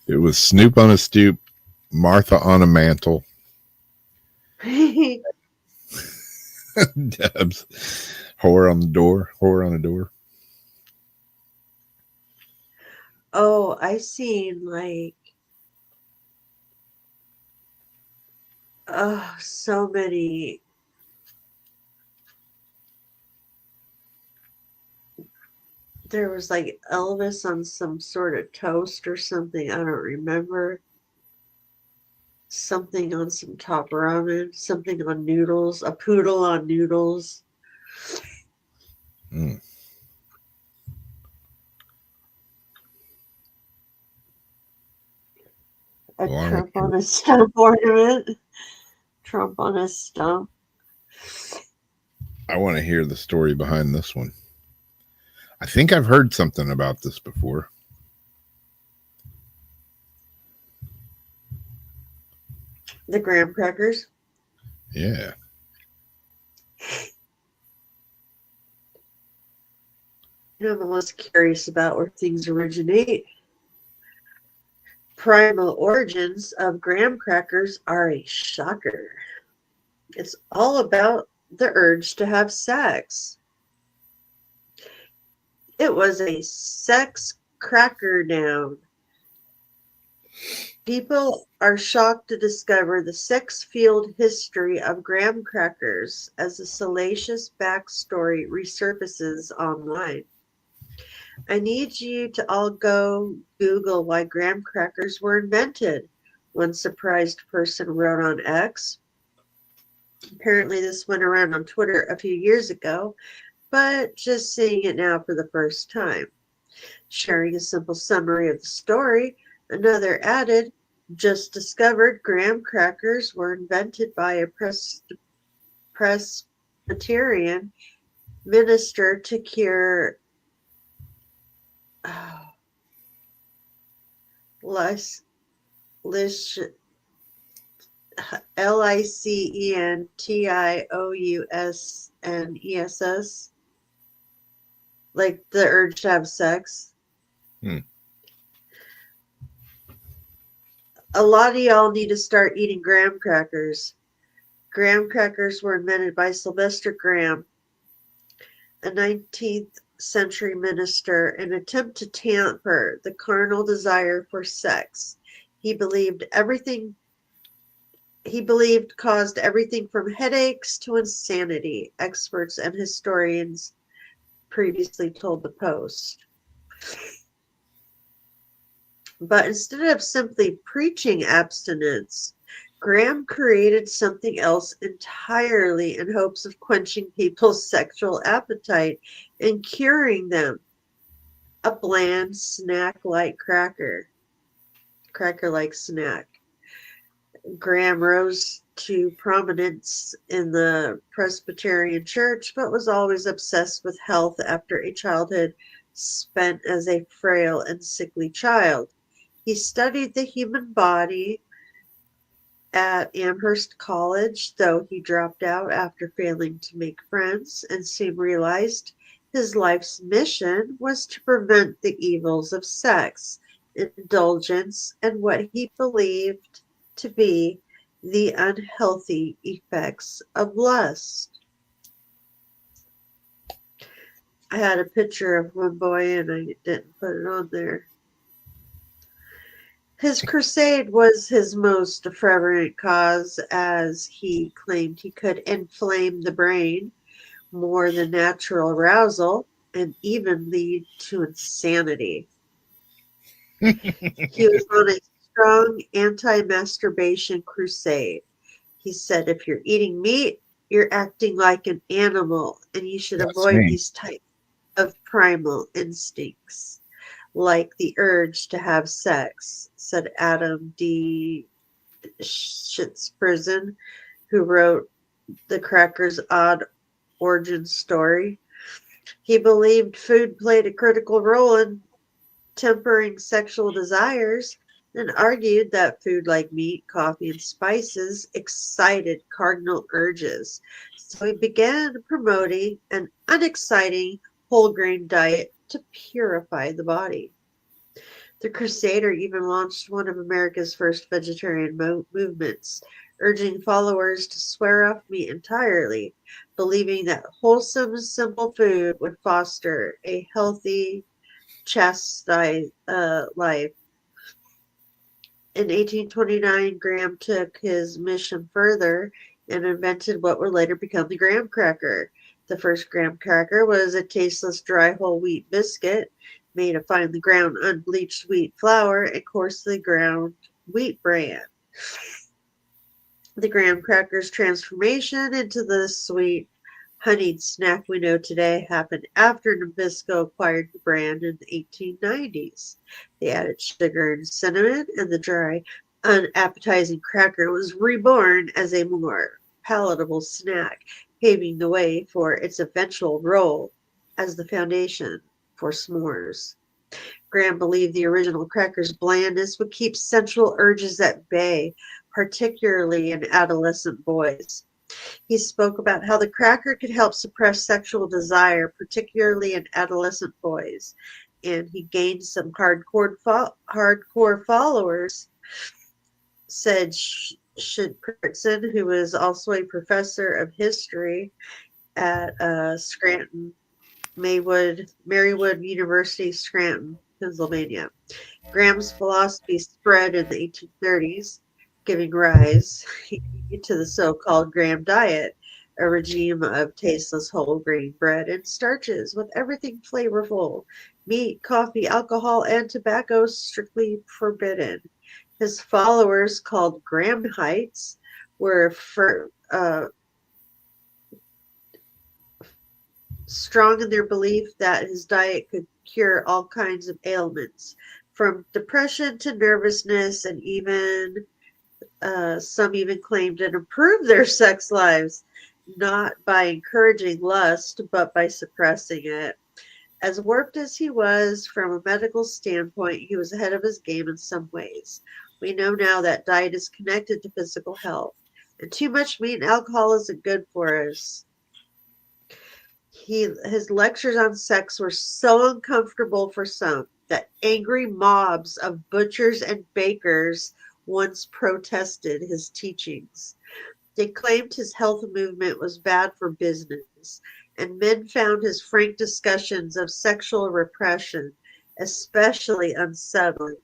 It was Snoop on a stoop, Martha on a mantle. Debs, whore on the door, whore on a door. Oh, I seen like so many. There was like Elvis on some sort of toast or something. I don't remember. Something on some top ramen, something on noodles, a poodle on noodles. Mm. A Trump on a stump ornament. Trump on a stump. I want to hear the story behind this one. I think I've heard something about this before. The graham crackers. Yeah. You know, I'm almost curious about where things originate. Primal origins of graham crackers are a shocker. It's all about the urge to have sex. It was a sex cracker down. People are shocked to discover the sex-fueled history of graham crackers as the salacious backstory resurfaces online. I need you to all go Google why graham crackers were invented, one surprised person wrote on X. Apparently this went around on Twitter a few years ago, but just seeing it now for the first time. Sharing a simple summary of the story, another added, just discovered graham crackers were invented by a Presbyterian minister to cure licentiousness, like the urge to have sex. A lot of y'all need to start eating graham crackers. Graham crackers were invented by Sylvester Graham, a 19th century minister an attempt to tamper the carnal desire for sex. He believed caused everything from headaches to insanity, experts and historians previously told the Post. But instead of simply preaching abstinence, Graham created something else entirely in hopes of quenching people's sexual appetite and curing them. A bland snack-like cracker-like snack. Graham rose to prominence in the Presbyterian Church, but was always obsessed with health after a childhood spent as a frail and sickly child. He studied the human body at Amherst College, though he dropped out after failing to make friends, and soon realized his life's mission was to prevent the evils of sex, indulgence, and what he believed to be the unhealthy effects of lust. I had a picture of one boy and I didn't put it on there. His crusade was his most fervent cause, as he claimed he could inflame the brain more than natural arousal and even lead to insanity. He was on a strong anti-masturbation crusade. He said, if you're eating meat, you're acting like an animal, and you should avoid these types of primal instincts, like the urge to have sex, said Adam D. Schitzprison, who wrote The Cracker's Odd Origin Story. He believed food played a critical role in tempering sexual desires and argued that food like meat, coffee, and spices excited cardinal urges. So he began promoting an unexciting whole grain diet to purify the body. The Crusader even launched one of America's first vegetarian movements, urging followers to swear off meat entirely, believing that wholesome, simple food would foster a healthy, chastised life. In 1829, Graham took his mission further and invented what would later become the graham cracker. The first graham cracker was a tasteless dry whole wheat biscuit made of finely ground unbleached wheat flour and coarsely ground wheat bran. The graham cracker's transformation into the sweet, honeyed snack we know today happened after Nabisco acquired the brand in the 1890s. They added sugar and cinnamon, and the dry, unappetizing cracker was reborn as a more palatable snack, paving the way for its eventual role as the foundation for s'mores. Graham believed the original cracker's blandness would keep sensual urges at bay, particularly in adolescent boys. He spoke about how the cracker could help suppress sexual desire, particularly in adolescent boys, and he gained some hardcore followers, said Schitzprison, who was also a professor of history at Scranton, Marywood University, Scranton, Pennsylvania. Graham's philosophy spread in the 1830s, giving rise to the so-called Graham diet, a regime of tasteless whole grain bread and starches with everything flavorful, meat, coffee, alcohol, and tobacco strictly forbidden. His followers, called Grahamites, were strong in their belief that his diet could cure all kinds of ailments, from depression to nervousness, and some even claimed it improved their sex lives, not by encouraging lust, but by suppressing it. As warped as he was from a medical standpoint, he was ahead of his game in some ways. We know now that diet is connected to physical health, and too much meat and alcohol isn't good for us. His lectures on sex were so uncomfortable for some that angry mobs of butchers and bakers once protested his teachings. They claimed his health movement was bad for business, and men found his frank discussions of sexual repression especially unsettling,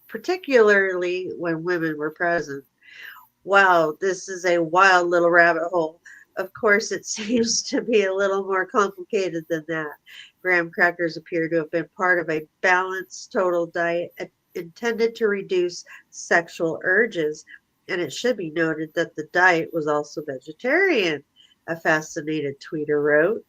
particularly when women were present. Wow, this is a wild little rabbit hole. Of course, it seems to be a little more complicated than that. Graham crackers appear to have been part of a balanced total diet intended to reduce sexual urges, and it should be noted that the diet was also vegetarian, a fascinated tweeter wrote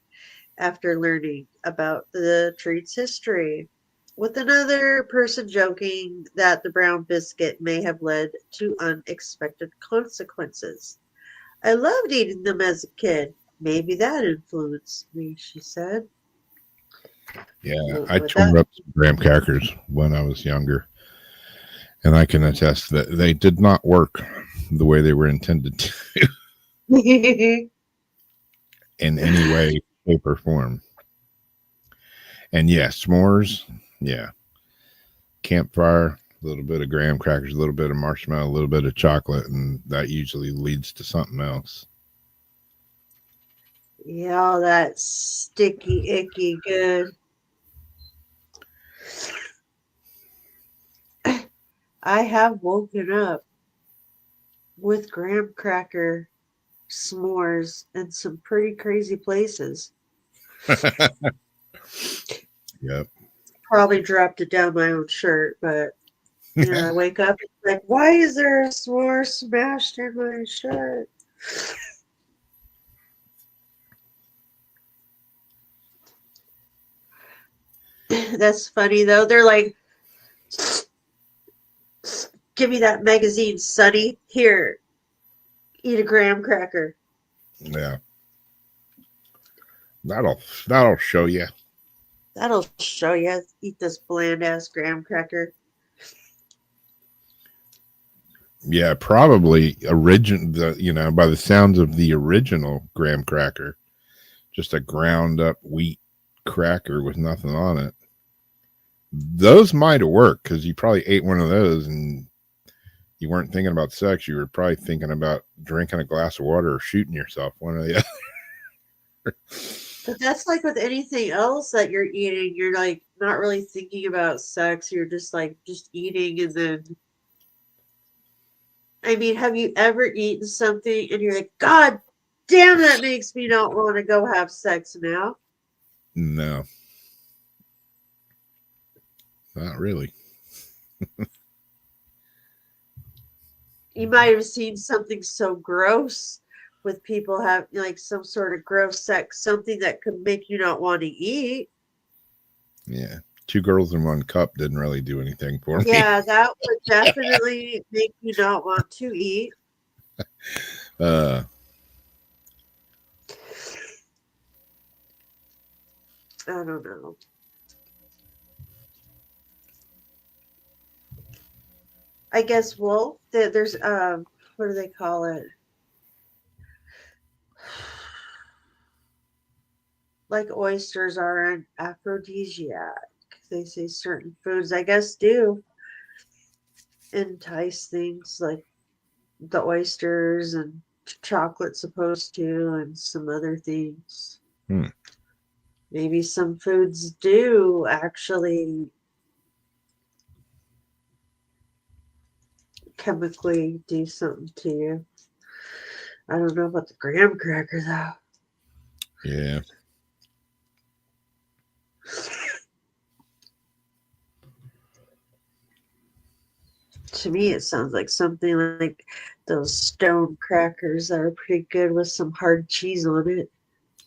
after learning about the treat's history, with another person joking that the brown biscuit may have led to unexpected consequences. I loved eating them as a kid. Maybe that influenced me, she said. Yeah, I tore up some graham crackers when I was younger, and I can attest that they did not work the way they were intended to in any way, shape, or form. And yeah, s'mores, yeah, campfire, a little bit of graham crackers, a little bit of marshmallow, a little bit of chocolate, and that usually leads to something else. Yeah, all that sticky, icky good. I have woken up with graham cracker s'mores in some pretty crazy places. Yep. Probably dropped it down my own shirt, but I wake up and like, why is there a s'more smashed in my shirt? That's funny though. They're like, give me that magazine, Sonny. Here, eat a graham cracker. Yeah. That'll show you. That'll show you. Eat this bland ass graham cracker. Yeah, probably by the sounds of the original graham cracker, just a ground up wheat cracker with nothing on it. Those might have worked because you probably ate one of those and you weren't thinking about sex. You were probably thinking about drinking a glass of water or shooting yourself, one or the other. But that's like with anything else that you're eating. You're like not really thinking about sex. You're just eating and then. I mean, have you ever eaten something and you're like, God damn, that makes me not want to go have sex now? No. Not really. You might have seen something so gross with people have like some sort of gross sex, something that could make you not want to eat. Yeah. 2 girls in 1 cup didn't really do anything for me. Yeah, that would definitely make you not want to eat. I don't know. I guess there's what do they call it? Like oysters are an aphrodisiac. They say certain foods, I guess, do entice things like the oysters and chocolate supposed to, and some other things. Maybe some foods do actually chemically do something to you. I don't know about the graham cracker though. Yeah. To me, it sounds like something like those stone crackers that are pretty good with some hard cheese on it.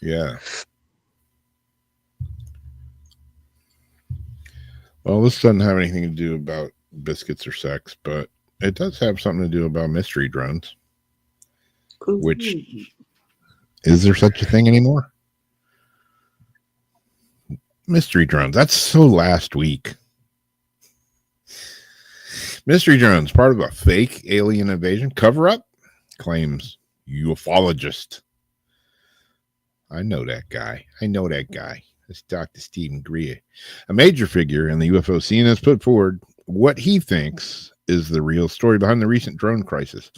Yeah. Well, this doesn't have anything to do about biscuits or sex, but it does have something to do about mystery drones. Ooh. Which, is there such a thing anymore? Mystery drones. That's so last week. Mystery drones, part of a fake alien invasion cover-up, claims ufologist. I know that guy. It's Dr. Stephen Greer. A major figure in the UFO scene has put forward what he thinks is the real story behind the recent drone crisis.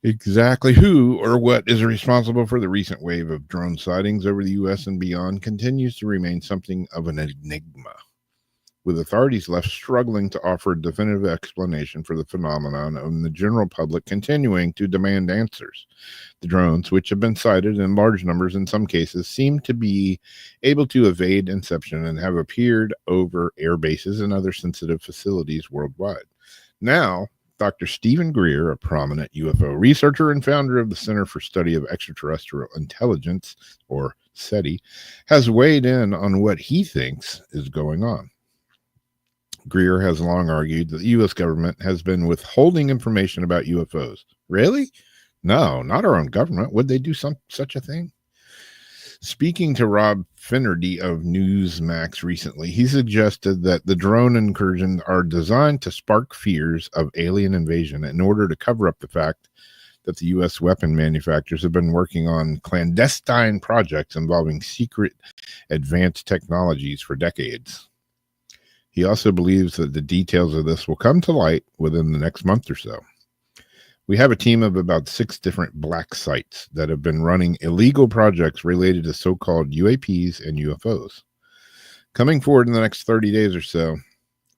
Exactly who or what is responsible for the recent wave of drone sightings over the U.S. and beyond continues to remain something of an enigma, with authorities left struggling to offer a definitive explanation for the phenomenon and the general public continuing to demand answers. The drones, which have been sighted in large numbers in some cases, seem to be able to evade inception and have appeared over air bases and other sensitive facilities worldwide. Now, Dr. Stephen Greer, a prominent UFO researcher and founder of the Center for Study of Extraterrestrial Intelligence, or SETI, has weighed in on what he thinks is going on. Greer has long argued that the U.S. government has been withholding information about UFOs. Really? No, not our own government. Would they do such a thing? Speaking to Rob Finnerty of Newsmax recently, he suggested that the drone incursions are designed to spark fears of alien invasion in order to cover up the fact that the U.S. weapon manufacturers have been working on clandestine projects involving secret advanced technologies for decades. He also believes that the details of this will come to light within the next month or so. We have a team of about 6 different black sites that have been running illegal projects related to so-called UAPs and UFOs. Coming forward in the next 30 days or so,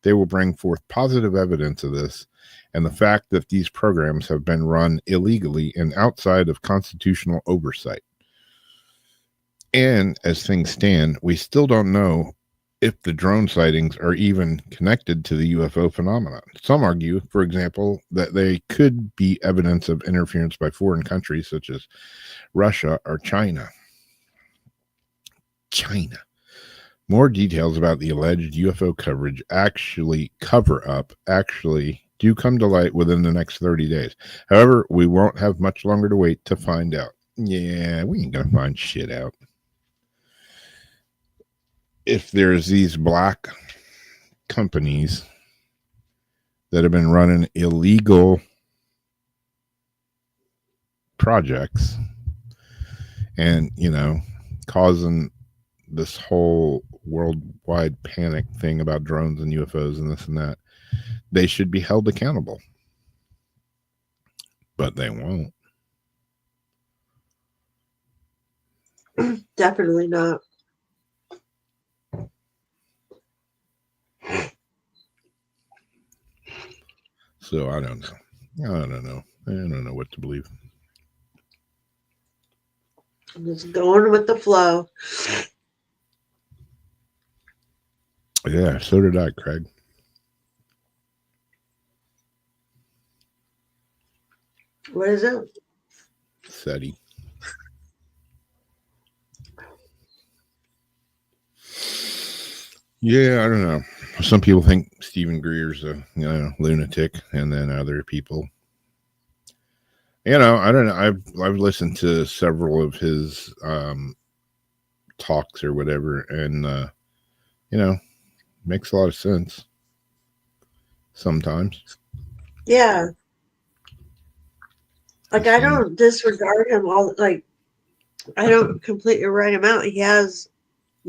they will bring forth positive evidence of this and the fact that these programs have been run illegally and outside of constitutional oversight. And as things stand, we still don't know if the drone sightings are even connected to the UFO phenomenon. Some argue, for example, that they could be evidence of interference by foreign countries such as Russia or China. More details about the alleged UFO cover-up do come to light within the next 30 days. However, we won't have much longer to wait to find out. Yeah, we ain't gonna find shit out. If there's these black companies that have been running illegal projects and, causing this whole worldwide panic thing about drones and UFOs and this and that, they should be held accountable. But they won't. Definitely not. So I don't know. I don't know what to believe. I'm just going with the flow. Yeah, so did I, Craig. What is it? SETI. Yeah, I don't know. Some people think Stephen Greer's a lunatic, and then other people, I don't know. I've listened to several of his talks or whatever, and makes a lot of sense sometimes. Yeah. Like, I don't disregard him I don't completely write him out. He has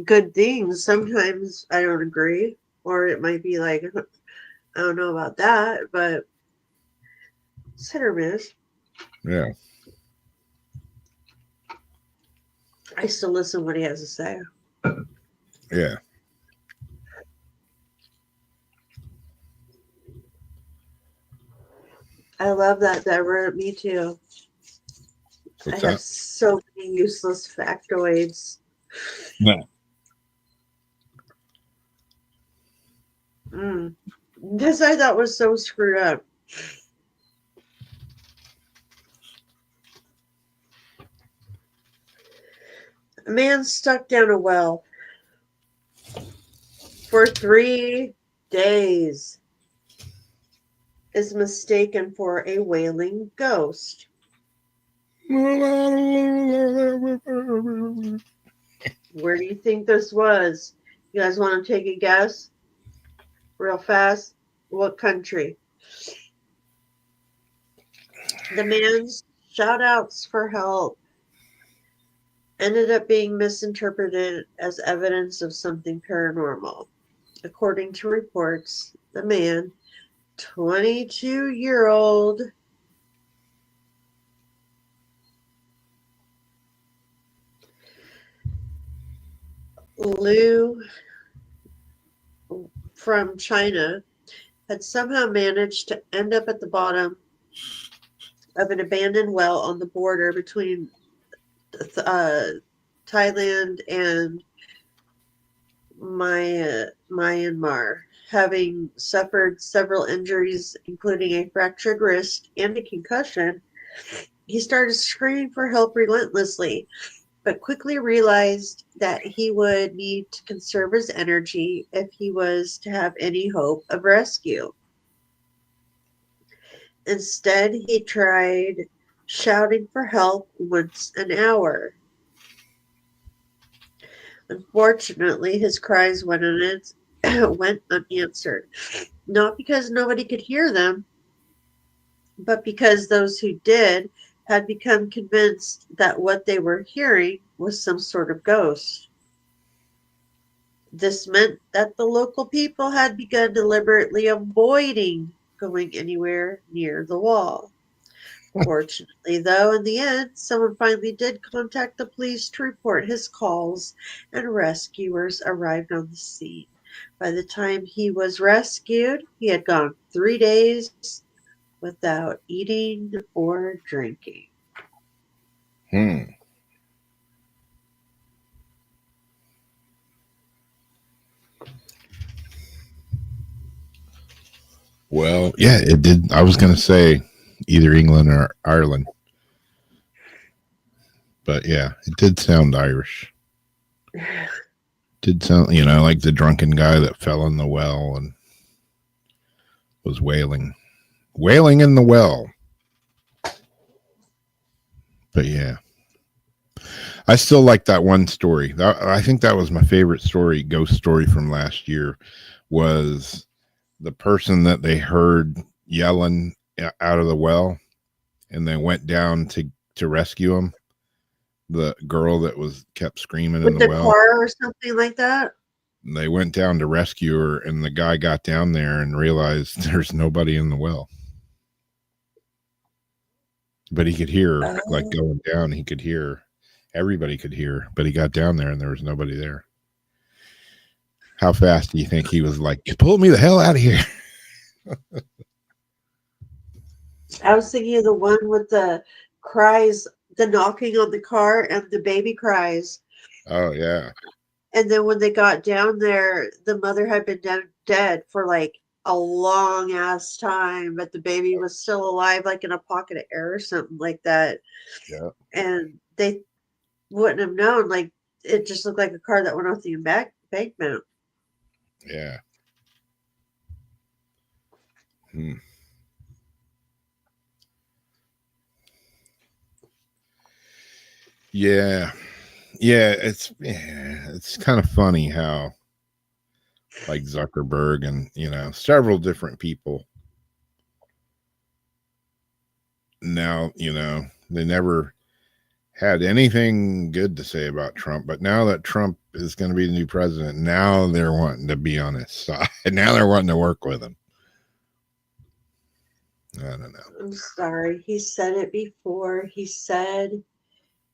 good things. Sometimes I don't agree, or it might be like, I don't know about that, but it's hit or miss. Yeah. I still listen to what he has to say. Yeah. I love that wrote me too. What's I have that? so many useless factoids. No. This I thought was so screwed up. A man stuck down a well for 3 days is mistaken for a wailing ghost. Where do you think this was? You guys want to take a guess? Real fast. What country? The man's shout outs for help ended up being misinterpreted as evidence of something paranormal. According to reports, the man, 22-year-old Liu from China had somehow managed to end up at the bottom of an abandoned well on the border between Thailand and Myanmar, having suffered several injuries, including a fractured wrist and a concussion. He started screaming for help relentlessly, but quickly realized that he would need to conserve his energy if he was to have any hope of rescue. Instead, he tried shouting for help once an hour. Unfortunately, his cries went unanswered, not because nobody could hear them, but because those who did had become convinced that what they were hearing was some sort of ghost. This meant that the local people had begun deliberately avoiding going anywhere near the wall. Fortunately, though, in the end, someone finally did contact the police to report his calls, and rescuers arrived on the scene. By the time he was rescued, he had gone 3 days without eating or drinking. Well, yeah, it did. I was going to say either England or Ireland. But yeah, it did sound Irish. Did sound, like the drunken guy that fell in the well and was wailing in the well. But yeah, I still like that one story. I think that was my favorite story, ghost story from last year, was the person that they heard yelling out of the well, and they went down to rescue him. The girl that kept screaming With in the the well. car or something like that? And they went down to rescue her, and the guy got down there and realized there's nobody in the well. But he could hear, like going down, he could hear. Everybody could hear, but he got down there and there was nobody there. How fast do you think he was like, pull me the hell out of here? I was thinking of the one with the cries, the knocking on the car and the baby cries. Oh, yeah. And then when they got down there, the mother had been dead for like a long ass time, but the baby was still alive, like in a pocket of air or something like that. Yeah. And they wouldn't have known. Like, it just looked like a car that went off the embankment. Yeah. Yeah. Yeah, it's kind of funny how, like, Zuckerberg and several different people now, they never had anything good to say about Trump, but now that Trump is going to be the new president, now they're wanting to be on his side. Now they're wanting to work with him. I don't know. I'm sorry. He said it before. He said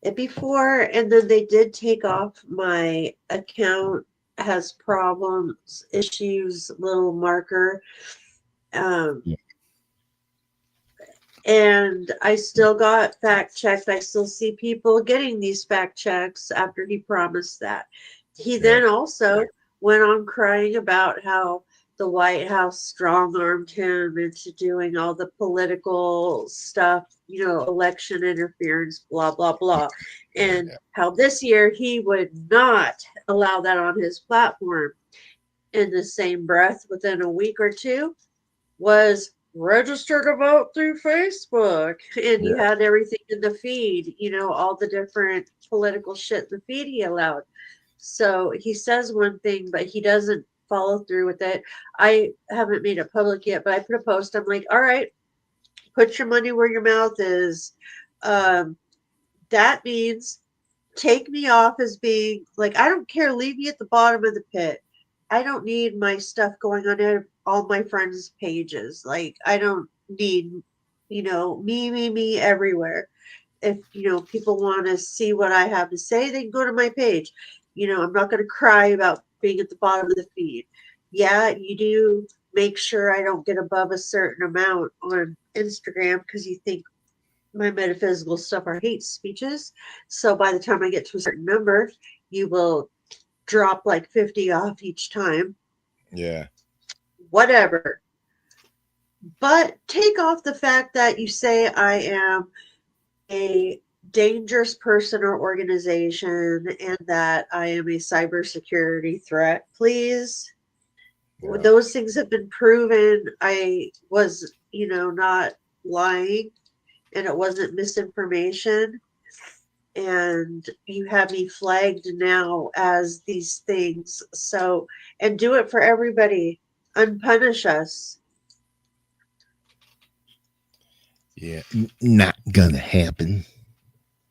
it before, and then they did take off my account has problems, issues, little marker. And I still got fact checked. I still see people getting these fact checks after he promised that. He then also went on crying about how the White House strong-armed him into doing all the political stuff, election interference, blah, blah, blah. And how this year he would not allow that on his platform. In the same breath, within a week or two, was register to vote through Facebook. And you had everything in the feed, all the different political shit in the feed he allowed. So he says one thing, but he doesn't follow through with it. I haven't made it public yet, but I put a post. I'm like, all right, put your money where your mouth is. That means take me off as being like, I don't care, leave me at the bottom of the pit. I don't need my stuff going on all my friends' pages. Like, I don't need, me everywhere. If, people want to see what I have to say, they can go to my page. I'm not going to cry about being at the bottom of the feed. Yeah, you do make sure I don't get above a certain amount on Instagram because you think my metaphysical stuff are hate speeches. So by the time I get to a certain number, you will drop like 50 off each time. Yeah. Whatever. But take off the fact that you say I am a dangerous person or organization and that I am a cybersecurity threat, please. Yeah. Those things have been proven. I was, not lying and it wasn't misinformation. And you have me flagged now as these things. So, and do it for everybody. Unpunish us. Yeah. Not gonna happen.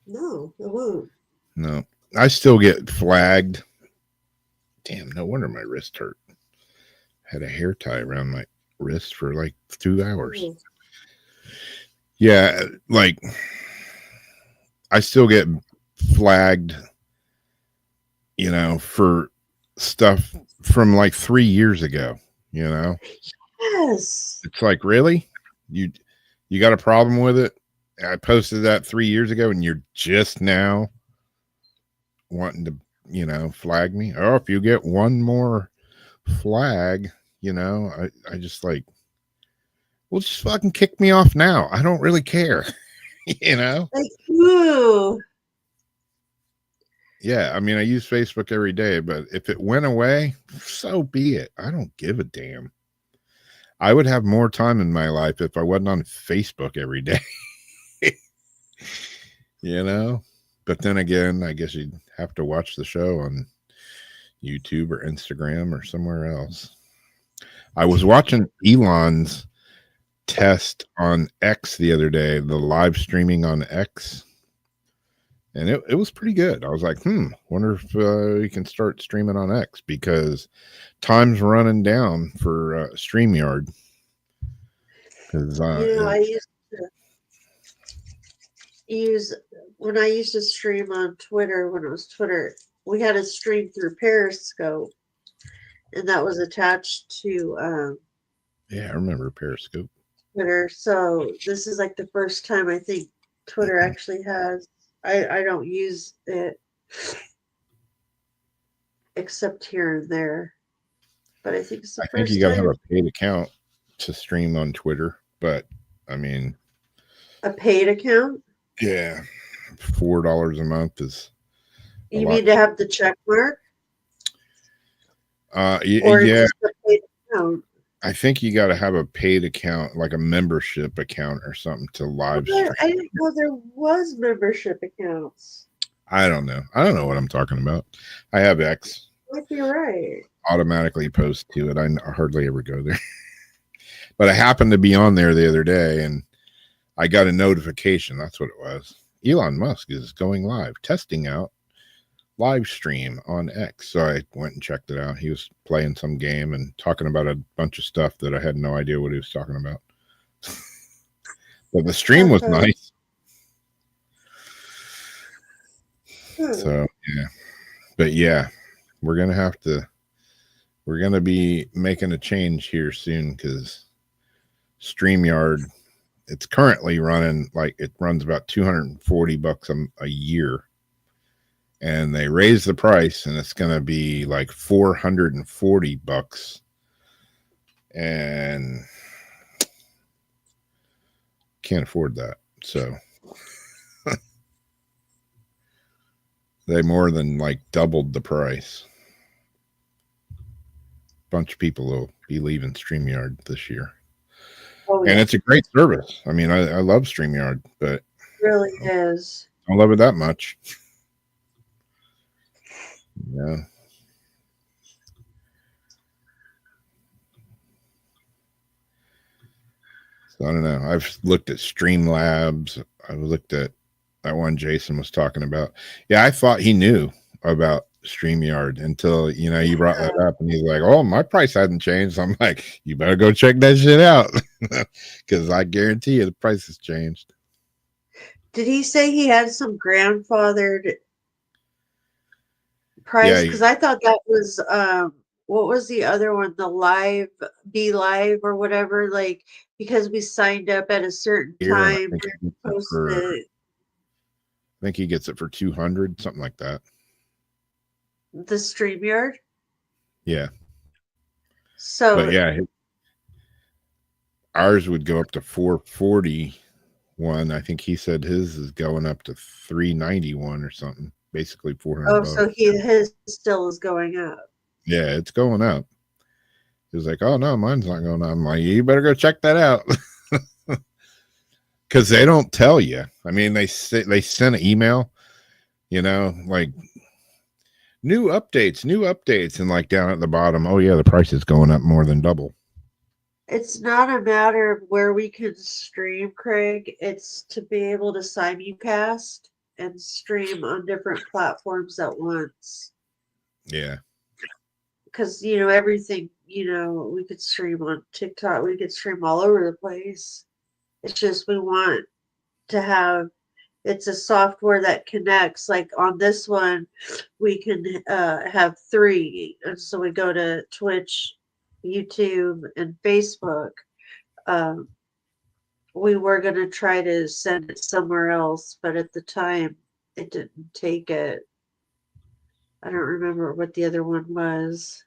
No, it won't. No. I still get flagged. Damn, no wonder my wrist hurt. Had a hair tie around my wrist for like 2 hours. Mm. Yeah, like I still get flagged, for stuff from like 3 years ago, Yes. It's like, really? You got a problem with it? I posted that 3 years ago and you're just now wanting to, flag me. Oh, if you get one more flag, I just like, well, just fucking kick me off now. I don't really care. Like, ooh. Yeah, I mean, I use Facebook every day, but if it went away, so be it. I don't give a damn. I would have more time in my life if I wasn't on Facebook every day. But then again, I guess you'd have to watch the show on YouTube or Instagram or somewhere else. I was watching Elon's test on X the other day, the live streaming on X, and it was pretty good. I was like, wonder if we can start streaming on X because time's running down for StreamYard. Because I used to when I used to stream on Twitter, when it was Twitter, we had a stream through Periscope, and that was attached to yeah, I remember Periscope. Twitter. So this is like the first time I think Twitter actually has. I don't use it except here and there, but I think it's the I first think you got to time. have a paid account to stream on Twitter, but I mean, A paid account? yeah, $4 a month is. You need to have the check mark? Or Yeah, just a paid account? I think you got to have a paid account, like a membership account or something to live stream. I didn't know there was membership accounts. I don't know. I don't know what I'm talking about. I have X. Might be right. Automatically post to it. I hardly ever go there. But I happened to be on there the other day and I got a notification. That's what it was. Elon Musk is going live, testing out live stream on X. So I went and checked it out. He was playing some game and talking about a bunch of stuff that I had no idea what he was talking about. But the stream was nice. So yeah. But yeah, we're gonna be making a change here soon because StreamYard, it's currently running it runs about $240 a year. And they raised the price and it's going to be like $440 and can't afford that. So they more than doubled the price. Bunch of people will be leaving StreamYard this year. Oh, yeah. And it's a great service. I mean, I love StreamYard, but it really is. I don't love it that much. Yeah. So I don't know. I've looked at Streamlabs. I've looked at that one Jason was talking about. Yeah, I thought he knew about StreamYard until you brought that up, and he's like, "Oh, my price hadn't changed." I'm like, "You better go check that shit out," because I guarantee you the price has changed. Did he say he had some grandfathered price? Yeah, Because I thought that was what was the other one? The live, be live or whatever. Like because we signed up at a certain here, and time, posted it. I think he gets it for 200, something like that. The StreamYard. Yeah, So but yeah, ours would go up to 441. I think he said his is going up to 391 or something. Basically 400 oh, bucks. so his still is going up. Yeah, it's going up. He was like, "Oh no, mine's not going up." I'm like, "You better go check that out," because they don't tell you. I mean, they send an email, like new updates, and like down at the bottom, oh yeah, the price is going up more than double. It's not a matter of where we can stream, Craig. It's to be able to simulcast and stream on different platforms at once. Yeah. Because, everything, we could stream on TikTok, we could stream all over the place. It's just we want to have, it's a software that connects. Like on this one, we can have 3. And so we go to Twitch, YouTube, and Facebook. We were going to try to send it somewhere else, but at the time, it didn't take it. I don't remember what the other one was.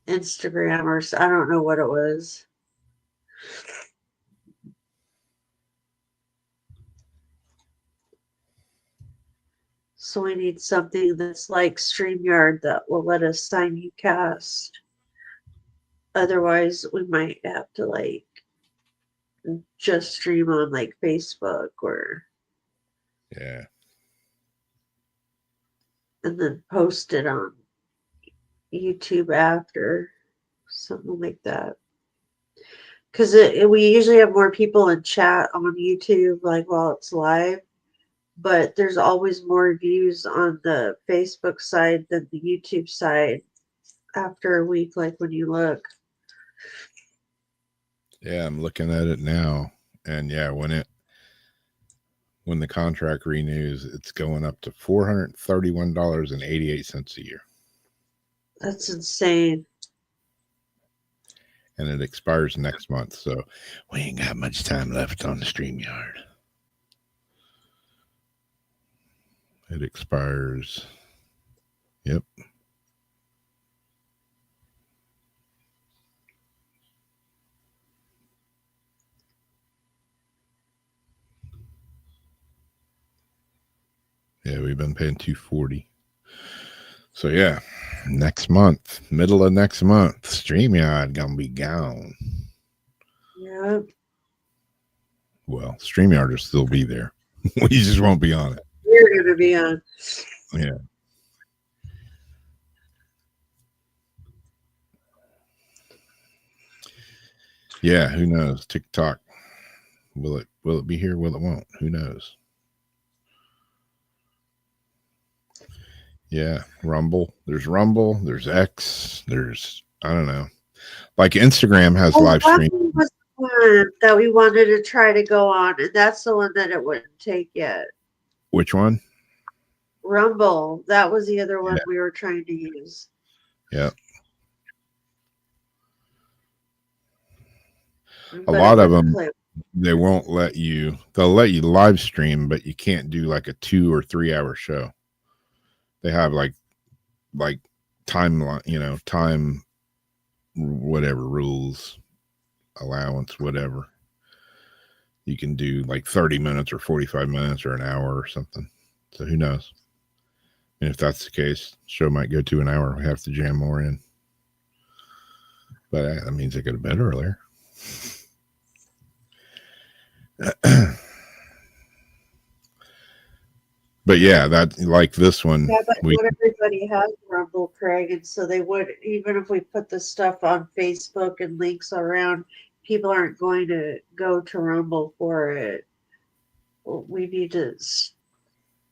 Instagram or I don't know what it was. So we need something that's like StreamYard that will let us simulcast. Otherwise, we might have to like just stream on like Facebook or Yeah. and then post it on YouTube after, something like that. Because we usually have more people in chat on YouTube, like while it's live, but there's always more views on the Facebook side than the YouTube side after a week, like when you look. Yeah, I'm looking at it now, and yeah, when the contract renews, it's going up to $431.88 a year. That's insane. And it expires next month, so we ain't got much time left on the StreamYard. It expires. Yep. Yeah, we've been paying $240. So yeah, next month, middle of next month, StreamYard gonna be gone. Yeah. Well, StreamYard will still be there. We just won't be on it. We're gonna be on. Yeah. Yeah, who knows? TikTok. Will it be here? Will it won't? Who knows? Yeah, Rumble. There's Rumble. There's X. There's I don't know. Like Instagram has live stream. Was the one that we wanted to try to go on, and that's the one that it wouldn't take yet. Which one? Rumble. That was the other one we were trying to use. Yeah. A lot of them, they won't let you. They'll let you live stream, but you can't do like a 2 or 3 hour show. They have like timeline, time, whatever rules, allowance, whatever. You can do like 30 minutes or 45 minutes or an hour or something. So who knows? And if that's the case, show might go to an hour. We have to jam more in. But that means I go to bed earlier. But yeah, that like this one. Yeah, but not everybody has Rumble, Craig, and so they would, even if we put the stuff on Facebook and links around, people aren't going to go to Rumble for it. We need to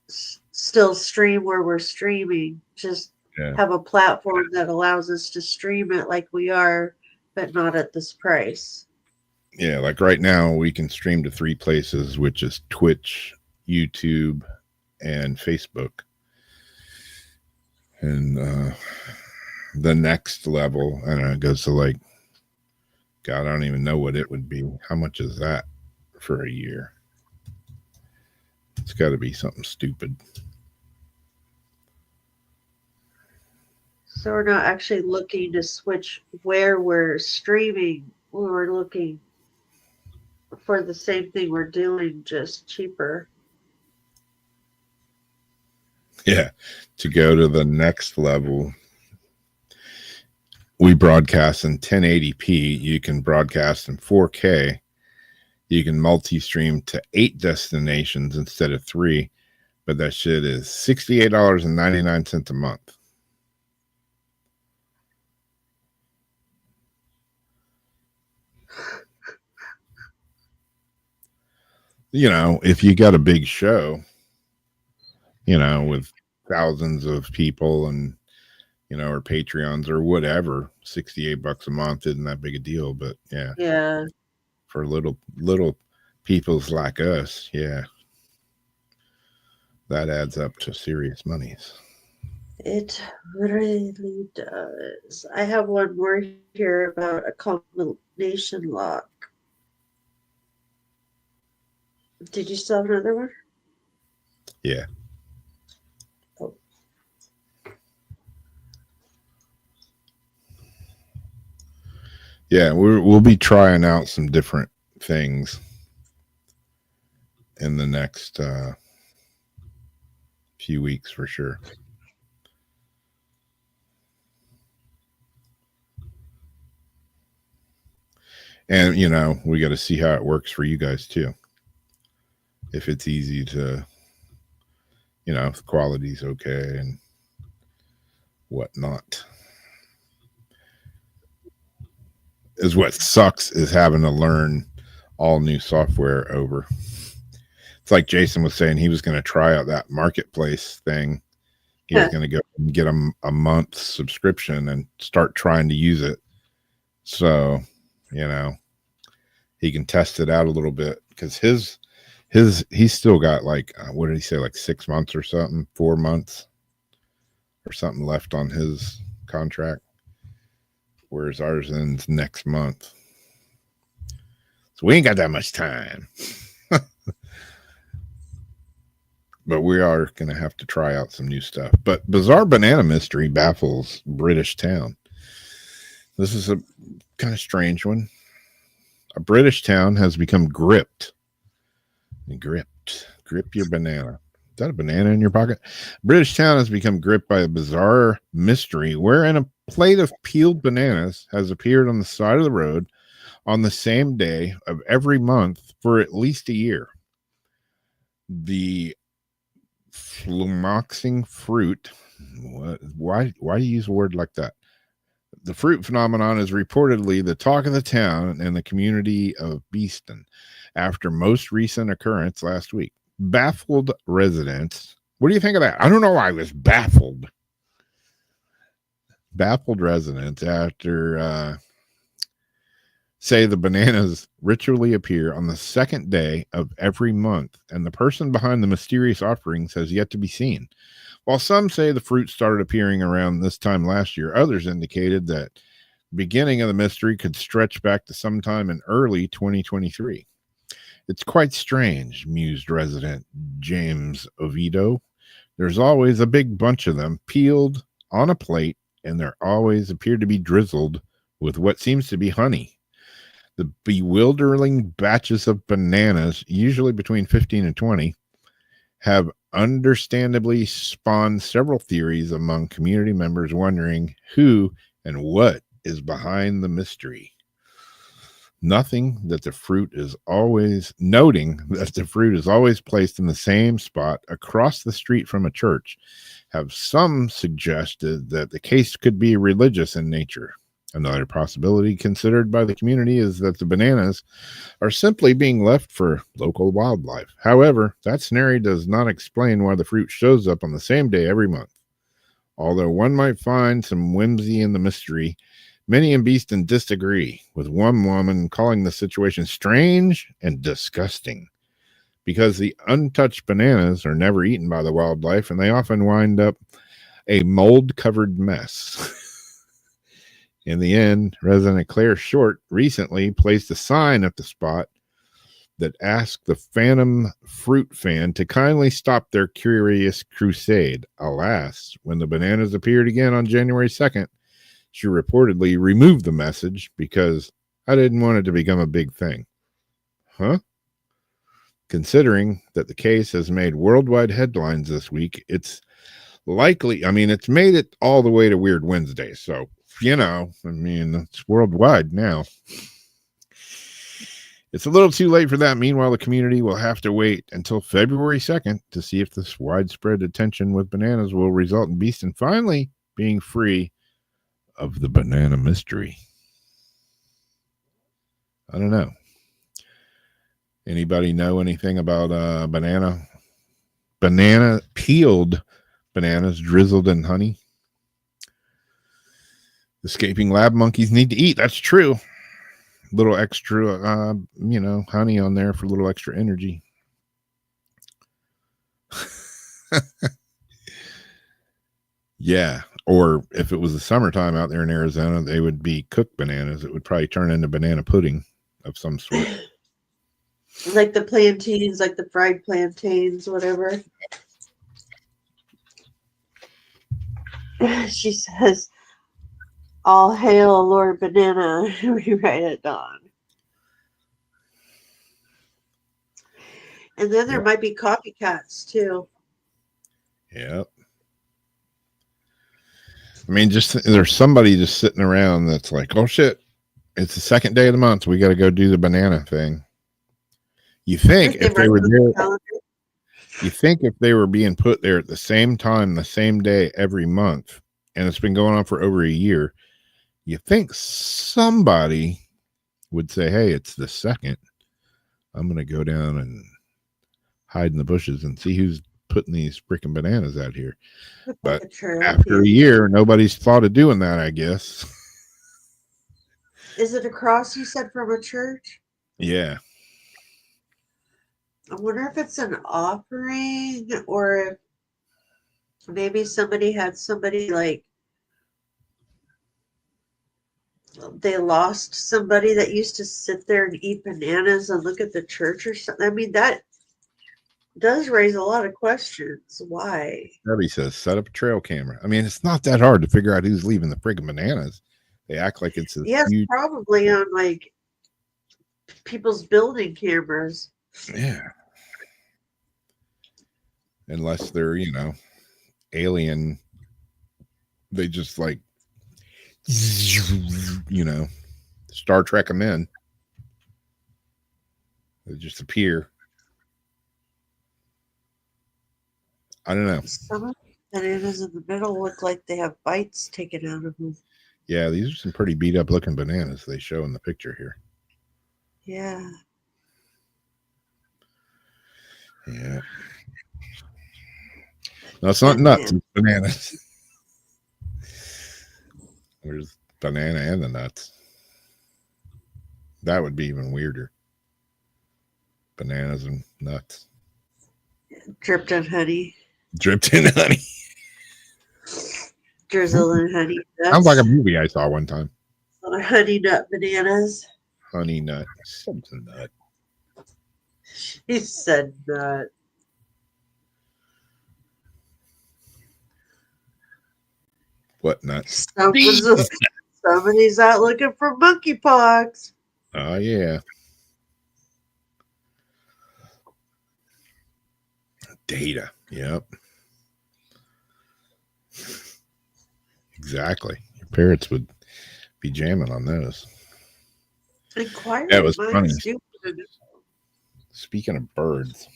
still stream where we're streaming. Just have a platform that allows us to stream it like we are, but not at this price. Yeah, like right now we can stream to 3 places, which is Twitch, YouTube, and Facebook. And the next level, and it goes to like, God, I don't even know what it would be. How much is that for a year? It's got to be something stupid. So we're not actually looking to switch where we're streaming. We're looking for the same thing we're doing, just cheaper. Yeah. To go to the next level, we broadcast in 1080p. You can broadcast in 4K. You can multi-stream to 8 destinations instead of 3. But that shit is $68.99 a month. You know, if you got a big show, you know, with thousands of people and, you know, or Patreons or whatever, $68 a month isn't that big a deal. But Yeah. For little peoples like us, yeah, that adds up to serious monies. It really does. I have one more here about a combination lock. Did you still have another one? Yeah. Oh. Yeah, we'll be trying out some different things in the next few weeks for sure. And, you know, we got to see how it works for you guys too. If it's easy to, you know, if the quality's okay and whatnot. Is what sucks is having to learn all new software over. It's like Jason was saying, he was going to try out that marketplace thing. He was going to go and get a month subscription and start trying to use it. So, you know, he can test it out a little bit because he's still got like, what did he say? Like 6 months or something, 4 months or something left on his contract. Whereas ours ends next month. So we ain't got that much time. But we are going to have to try out some new stuff. But Bizarre Banana Mystery baffles British town. This is a kind of strange one. A British town has become gripped. Grip your banana. Is that a banana in your pocket? British town has become gripped by a bizarre mystery wherein a plate of peeled bananas has appeared on the side of the road on the same day of every month for at least a year. The flummoxing fruit. Why do you use a word like that? The fruit phenomenon is reportedly the talk of the town and the community of Beeston after most recent occurrence last week. Baffled residents. What do you think of that? I don't know why I was baffled. Baffled residents after say the bananas ritually appear on the second day of every month, and the person behind the mysterious offerings has yet to be seen. While some say the fruit started appearing around this time last year, others indicated that the beginning of the mystery could stretch back to sometime in early 2023. It's quite strange, mused resident James Oviedo. There's always a big bunch of them peeled on a plate, and they always appear to be drizzled with what seems to be honey. The bewildering batches of bananas, usually between 15 and 20, have understandably spawned several theories among community members wondering who and what is behind the mystery. Noting that the fruit is always placed in the same spot across the street from a church, have some suggested that the case could be religious in nature. Another possibility considered by the community is that the bananas are simply being left for local wildlife. However, that scenario does not explain why the fruit shows up on the same day every month. Although one might find some whimsy in the mystery, many in Beeston disagree, with one woman calling the situation strange and disgusting. because the untouched bananas are never eaten by the wildlife, and they often wind up a mold-covered mess. In the end, resident Claire Short recently placed a sign at the spot that asked the Phantom Fruit fan to kindly stop their curious crusade. Alas, when the bananas appeared again on January 2nd, she reportedly removed the message because I didn't want it to become a big thing. Huh? Considering that the case has made worldwide headlines this week, it's likely, it's made it all the way to Weird Wednesday. So, it's worldwide now. It's a little too late for that. Meanwhile, the community will have to wait until February 2nd to see if this widespread attention with bananas will result in Beeston finally being free of the banana mystery. I don't know. Anybody know anything about peeled bananas drizzled in honey? Escaping lab monkeys need to eat. That's true. Little extra, honey on there for a little extra energy. Yeah. Or if it was the summertime out there in Arizona, they would be cooked bananas. It would probably turn into banana pudding of some sort. Like the plantains, like the fried plantains, whatever. She says, "All hail Lord Banana." We write it down. And then there might be copycats too. Yep. There's somebody just sitting around that's like, oh shit, it's the second day of the month. We got to go do the banana thing. You think if they were there, you think if they were being put there at the same time, the same day every month, and it's been going on for over a year, you think somebody would say, hey, it's the second. I'm going to go down and hide in the bushes and see who's putting these freaking bananas out here. But after a year, nobody's thought of doing that, I guess. Is it a cross, you said, from a church? Yeah. I wonder if it's an offering or if maybe somebody had somebody like they lost somebody that used to sit there and eat bananas and look at the church or something. That does raise a lot of questions. Why? Debbie says, set up a trail camera. It's not that hard to figure out who's leaving the friggin' bananas. They act like it's huge... probably on like people's building cameras. Yeah. Unless they're, alien. They just like, Star Trek them in. They just appear. I don't know. Some of the bananas in the middle look like they have bites taken out of them. Yeah, these are some pretty beat up looking bananas they show in the picture here. Yeah. Yeah. No, it's not nuts. It's bananas. There's banana and the nuts. That would be even weirder. Bananas and nuts. Dripped in honey. Dripped in honey. Drizzled in honey nuts. Sounds like a movie I saw one time. Honey nut bananas. Honey nut. Something nut. She said nut. What nut? Somebody's out looking for monkeypox. Oh, yeah. Data. Yep. Exactly. Your parents would be jamming on those. That was funny. Speaking of birds,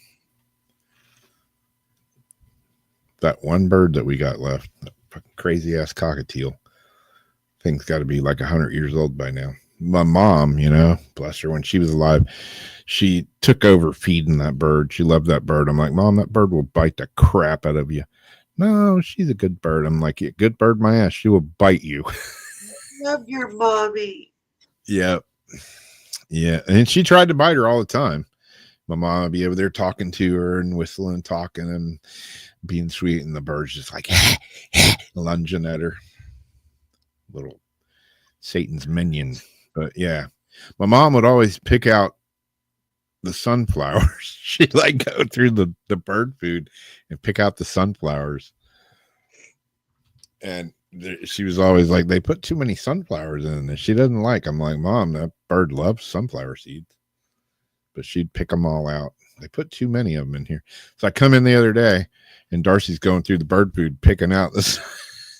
that one bird that we got left, that crazy ass cockatiel, thing's got to be like 100 years old by now. My mom, bless her, when she was alive, she took over feeding that bird. She loved that bird. I'm like, Mom, that bird will bite the crap out of you. No, she's a good bird. I'm like, yeah, good bird, my ass. She will bite you. Love your mommy. Yeah. Yeah. And she tried to bite her all the time. my mom would be over there talking to her and whistling and talking and being sweet, and the bird's just like lunging at her. Little Satan's minion. But yeah, my mom would always pick out the sunflowers. She'd like go through the bird food and pick out the sunflowers. And she was always like, they put too many sunflowers in this. She doesn't like. I'm like, Mom, that bird loves sunflower seeds. But she'd pick them all out. They put too many of them in here. So I come in the other day, and Darcy's going through the bird food, picking out the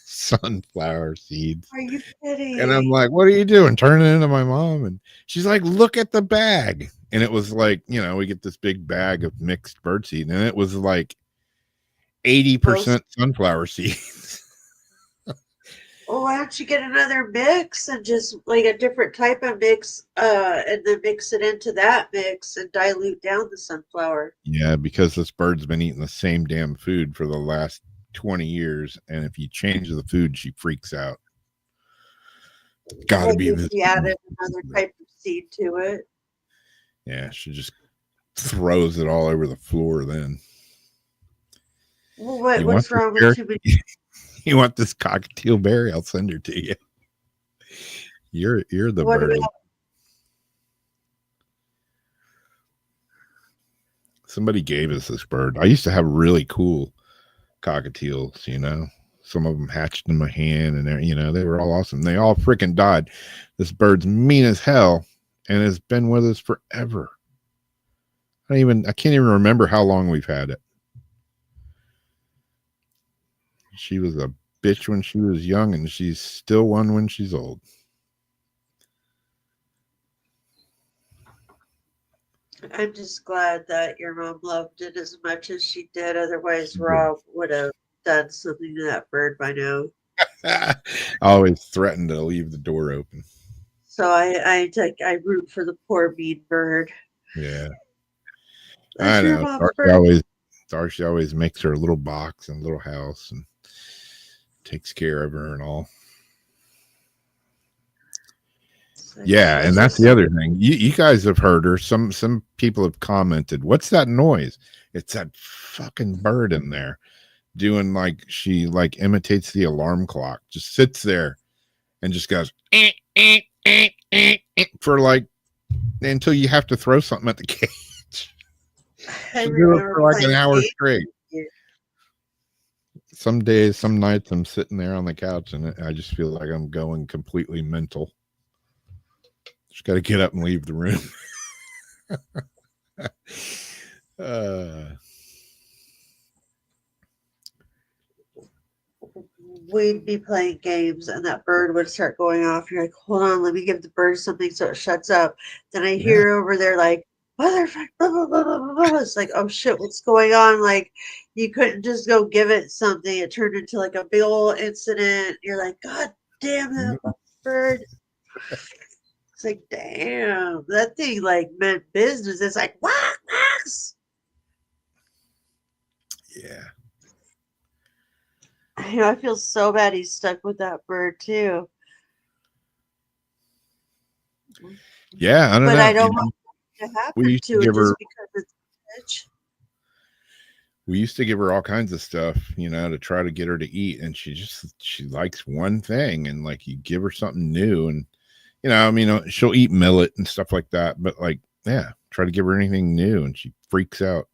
sunflower seeds. Are you kidding? And I'm like, what are you doing? Turning into my mom. And she's like, look at the bag. And it was like, we get this big bag of mixed bird seed, and it was like 80% sunflower seeds. Well, why don't you get another mix and just like a different type of mix, and then mix it into that mix and dilute down the sunflower? Yeah, because this bird's been eating the same damn food for the last 20 years, and if you change the food, she freaks out. Gotta be if you added another type of seed to it. Yeah, she just throws it all over the floor then. Well, what's wrong with you? You want this cockatiel berry? I'll send her to you. You're the bird. Somebody gave us this bird. I used to have really cool cockatiels, Some of them hatched in my hand, and they were all awesome. They all freaking died. This bird's mean as hell and has been with us forever. I can't even remember how long we've had it. She was a bitch when she was young, and she's still one when she's old. I'm just glad that your mom loved it as much as she did. Otherwise, Rob would have done something to that bird by now. I always threatened to leave the door open. So I root for the poor mean bird. Yeah. That's I know. Darcy always makes her a little box and a little house and takes care of her and all. Yeah, and that's the other thing. You guys have heard her. Some people have commented, what's that noise? It's that fucking bird in there doing she imitates the alarm clock. Just sits there and just goes for until you have to throw something at the cage. She do it for an hour straight. Some days, some nights, I'm sitting there on the couch and I just feel like I'm going completely mental. Just got to get up and leave the room. We'd be playing games and that bird would start going off. You're like, hold on, let me give the bird something so it shuts up. Then I hear over there motherfucker, blah, blah, blah, blah, blah. It's like, oh shit, what's going on? You couldn't just go give it something. It turned into a big old incident. You're like, God damn that bird. It's like, damn, that thing meant business. It's like, whack, whacks. Yeah. I feel so bad he's stuck with that bird too. Yeah, I don't know. But I don't want it to happen to it just because it's a bitch. We used to give her all kinds of stuff, to try to get her to eat, and she likes one thing, and you give her something new, and she'll eat millet and stuff like that, but try to give her anything new and she freaks out.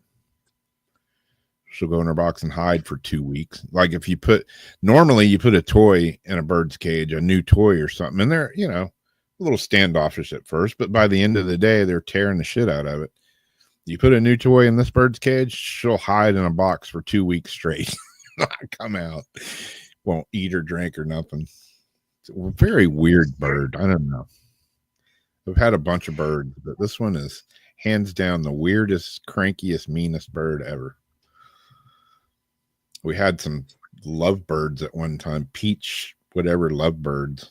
She'll go in her box and hide for 2 weeks. If normally you put a toy in a bird's cage, a new toy or something, and they're, a little standoffish at first, but by the end of the day, they're tearing the shit out of it. You put a new toy in this bird's cage, she'll hide in a box for 2 weeks straight. Not come out. Won't eat or drink or nothing. It's a very weird bird. I don't know. I've had a bunch of birds, but this one is hands down the weirdest, crankiest, meanest bird ever. We had some lovebirds at one time, peach, whatever lovebirds,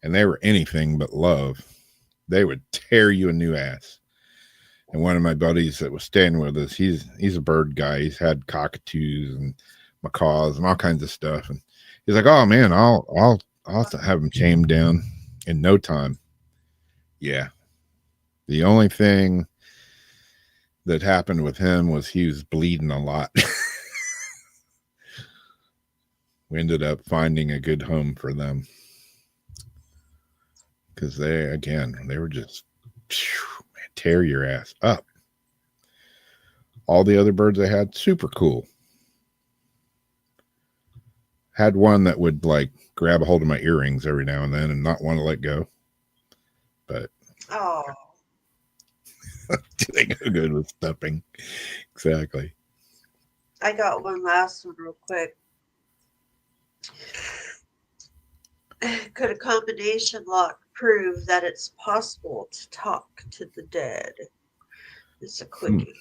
and they were anything but love. They would tear you a new ass. And one of my buddies that was staying with us, he's a bird guy. He's had cockatoos and macaws and all kinds of stuff. And he's like, "Oh man, I'll have to have them tamed down in no time." Yeah. The only thing that happened with him was he was bleeding a lot. We ended up finding a good home for them because they were just man, tear your ass up. All the other birds I had, super cool. Had one that would like grab a hold of my earrings every now and then and not want to let go. But Oh, they go good with stepping. Exactly. I got one last one real quick. Could a combination lock prove that it's possible to talk to the dead? It's a quickie.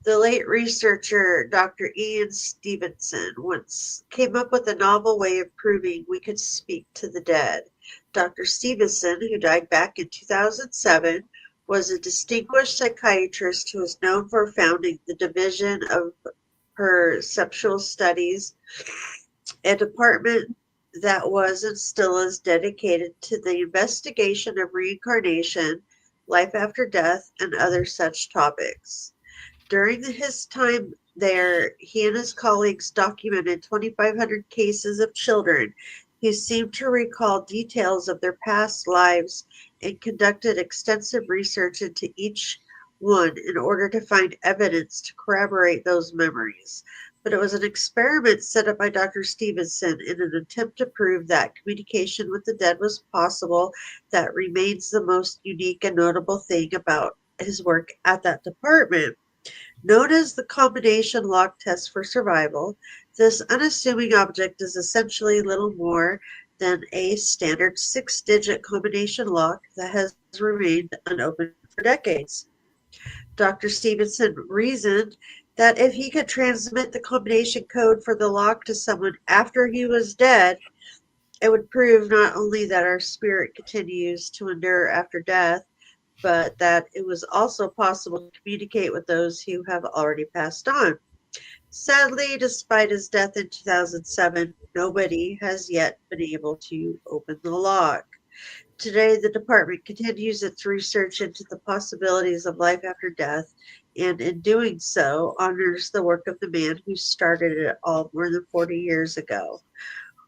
The late researcher Dr. Ian Stevenson once came up with a novel way of proving we could speak to the dead. Dr. Stevenson, who died back in 2007, was a distinguished psychiatrist who was known for founding the Division of Perceptual Studies, a department that was and still is dedicated to the investigation of reincarnation, life after death, and other such topics. During his time there, he and his colleagues documented 2,500 cases of children who seemed to recall details of their past lives and conducted extensive research into each one in order to find evidence to corroborate those memories. But it was an experiment set up by Dr. Stevenson in an attempt to prove that communication with the dead was possible that remains the most unique and notable thing about his work at that department. Known as the combination lock test for survival, this unassuming object is essentially little more than a standard 6-digit combination lock that has remained unopened for decades. Dr. Stevenson reasoned that if he could transmit the combination code for the lock to someone after he was dead, it would prove not only that our spirit continues to endure after death, but that it was also possible to communicate with those who have already passed on. Sadly, despite his death in 2007, nobody has yet been able to open the lock. Today, the department continues its research into the possibilities of life after death, and in doing so, honors the work of the man who started it all more than 40 years ago.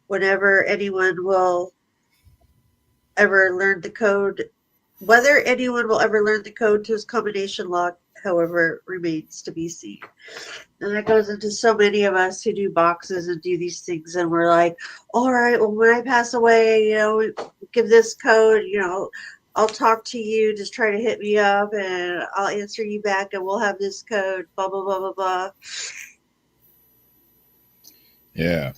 Whenever anyone will ever learn the code Whether anyone will ever learn the code to his combination lock, however, remains to be seen. And that goes into so many of us who do boxes and do these things, and we're like, all right, well, when I pass away, give this code, I'll talk to you, just try to hit me up, and I'll answer you back, and we'll have this code, blah, blah, blah, blah, blah. Yeah.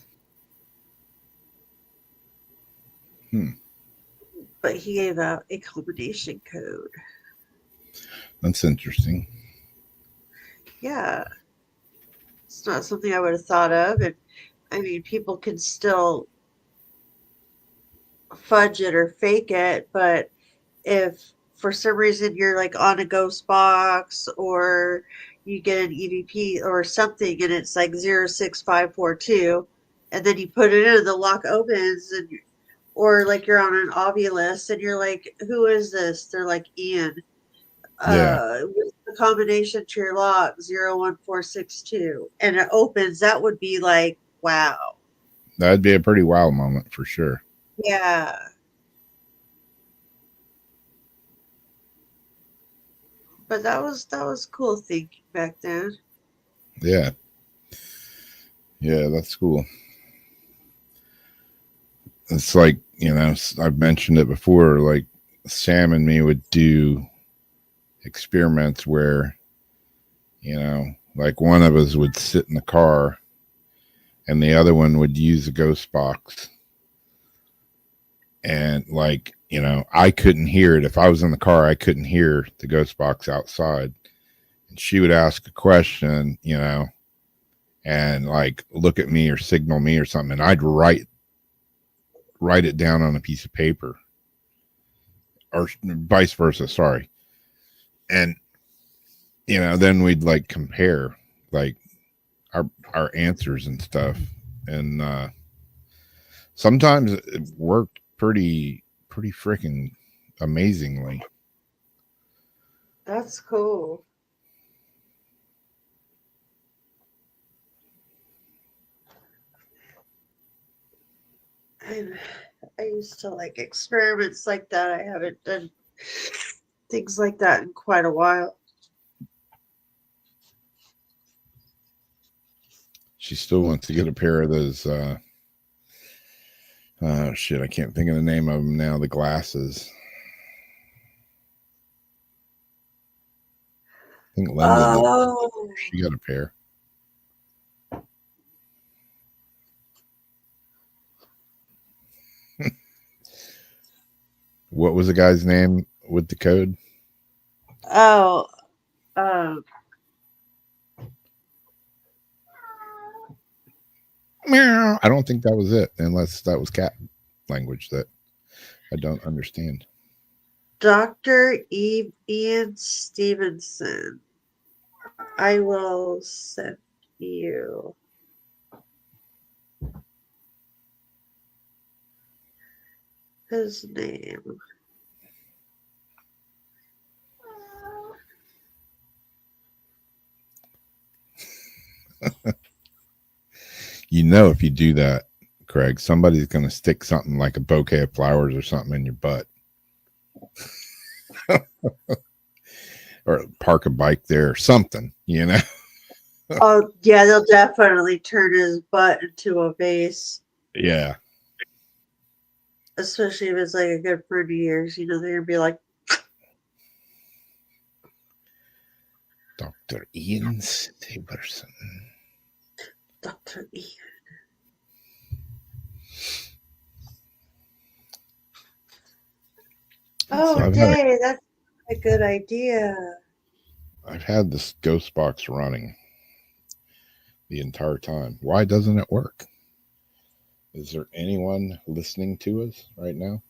But he gave out a combination code. That's interesting. Yeah. It's not something I would have thought of. And I mean, people can still fudge it or fake it, but if for some reason you're like on a ghost box or you get an EVP or something and it's like 06542 and then you put it in, the lock opens, and or like you're on an Ovilus and you're like, who is this? They're like, Ian. With the combination to your lock 01462 and it opens, that would be like, wow. That'd be a pretty wow moment for sure. Yeah. But that was cool thinking back then. Yeah. Yeah, that's cool. It's like, I've mentioned it before, like Sam and me would do experiments where, like one of us would sit in the car and the other one would use a ghost box. And like, I couldn't hear it. If I was in the car, I couldn't hear the ghost box outside. And she would ask a question, and like look at me or signal me or something. And I'd write it down on a piece of paper, or vice versa. Sorry. And, then we'd like compare like our answers and stuff. And, sometimes it worked pretty freaking amazingly. That's cool. I used to like experiments like that. I haven't done things like that in quite a while. She still wants to get a pair of those. Shit, I can't think of the name of them now. The glasses. I think Linda did. Oh, She got a pair. What was the guy's name with the code? oh, um, Meow. I don't think that was it, unless that was cat language that I don't understand. Dr. Ian Stevenson. I will send you his name. You know, if you do that, Craig, somebody's going to stick something like a bouquet of flowers or something in your butt. Or park a bike there or something, you know? Oh, yeah, they'll definitely turn his butt into a vase. Yeah. Especially if it's like a good friend of yours. You know, they're going to be like, Dr. Ian Stevenson. Dr. Ian. Oh, So Dave, that's a good idea. I've had this ghost box running the entire time. Why doesn't it work? Is there anyone listening to us right now?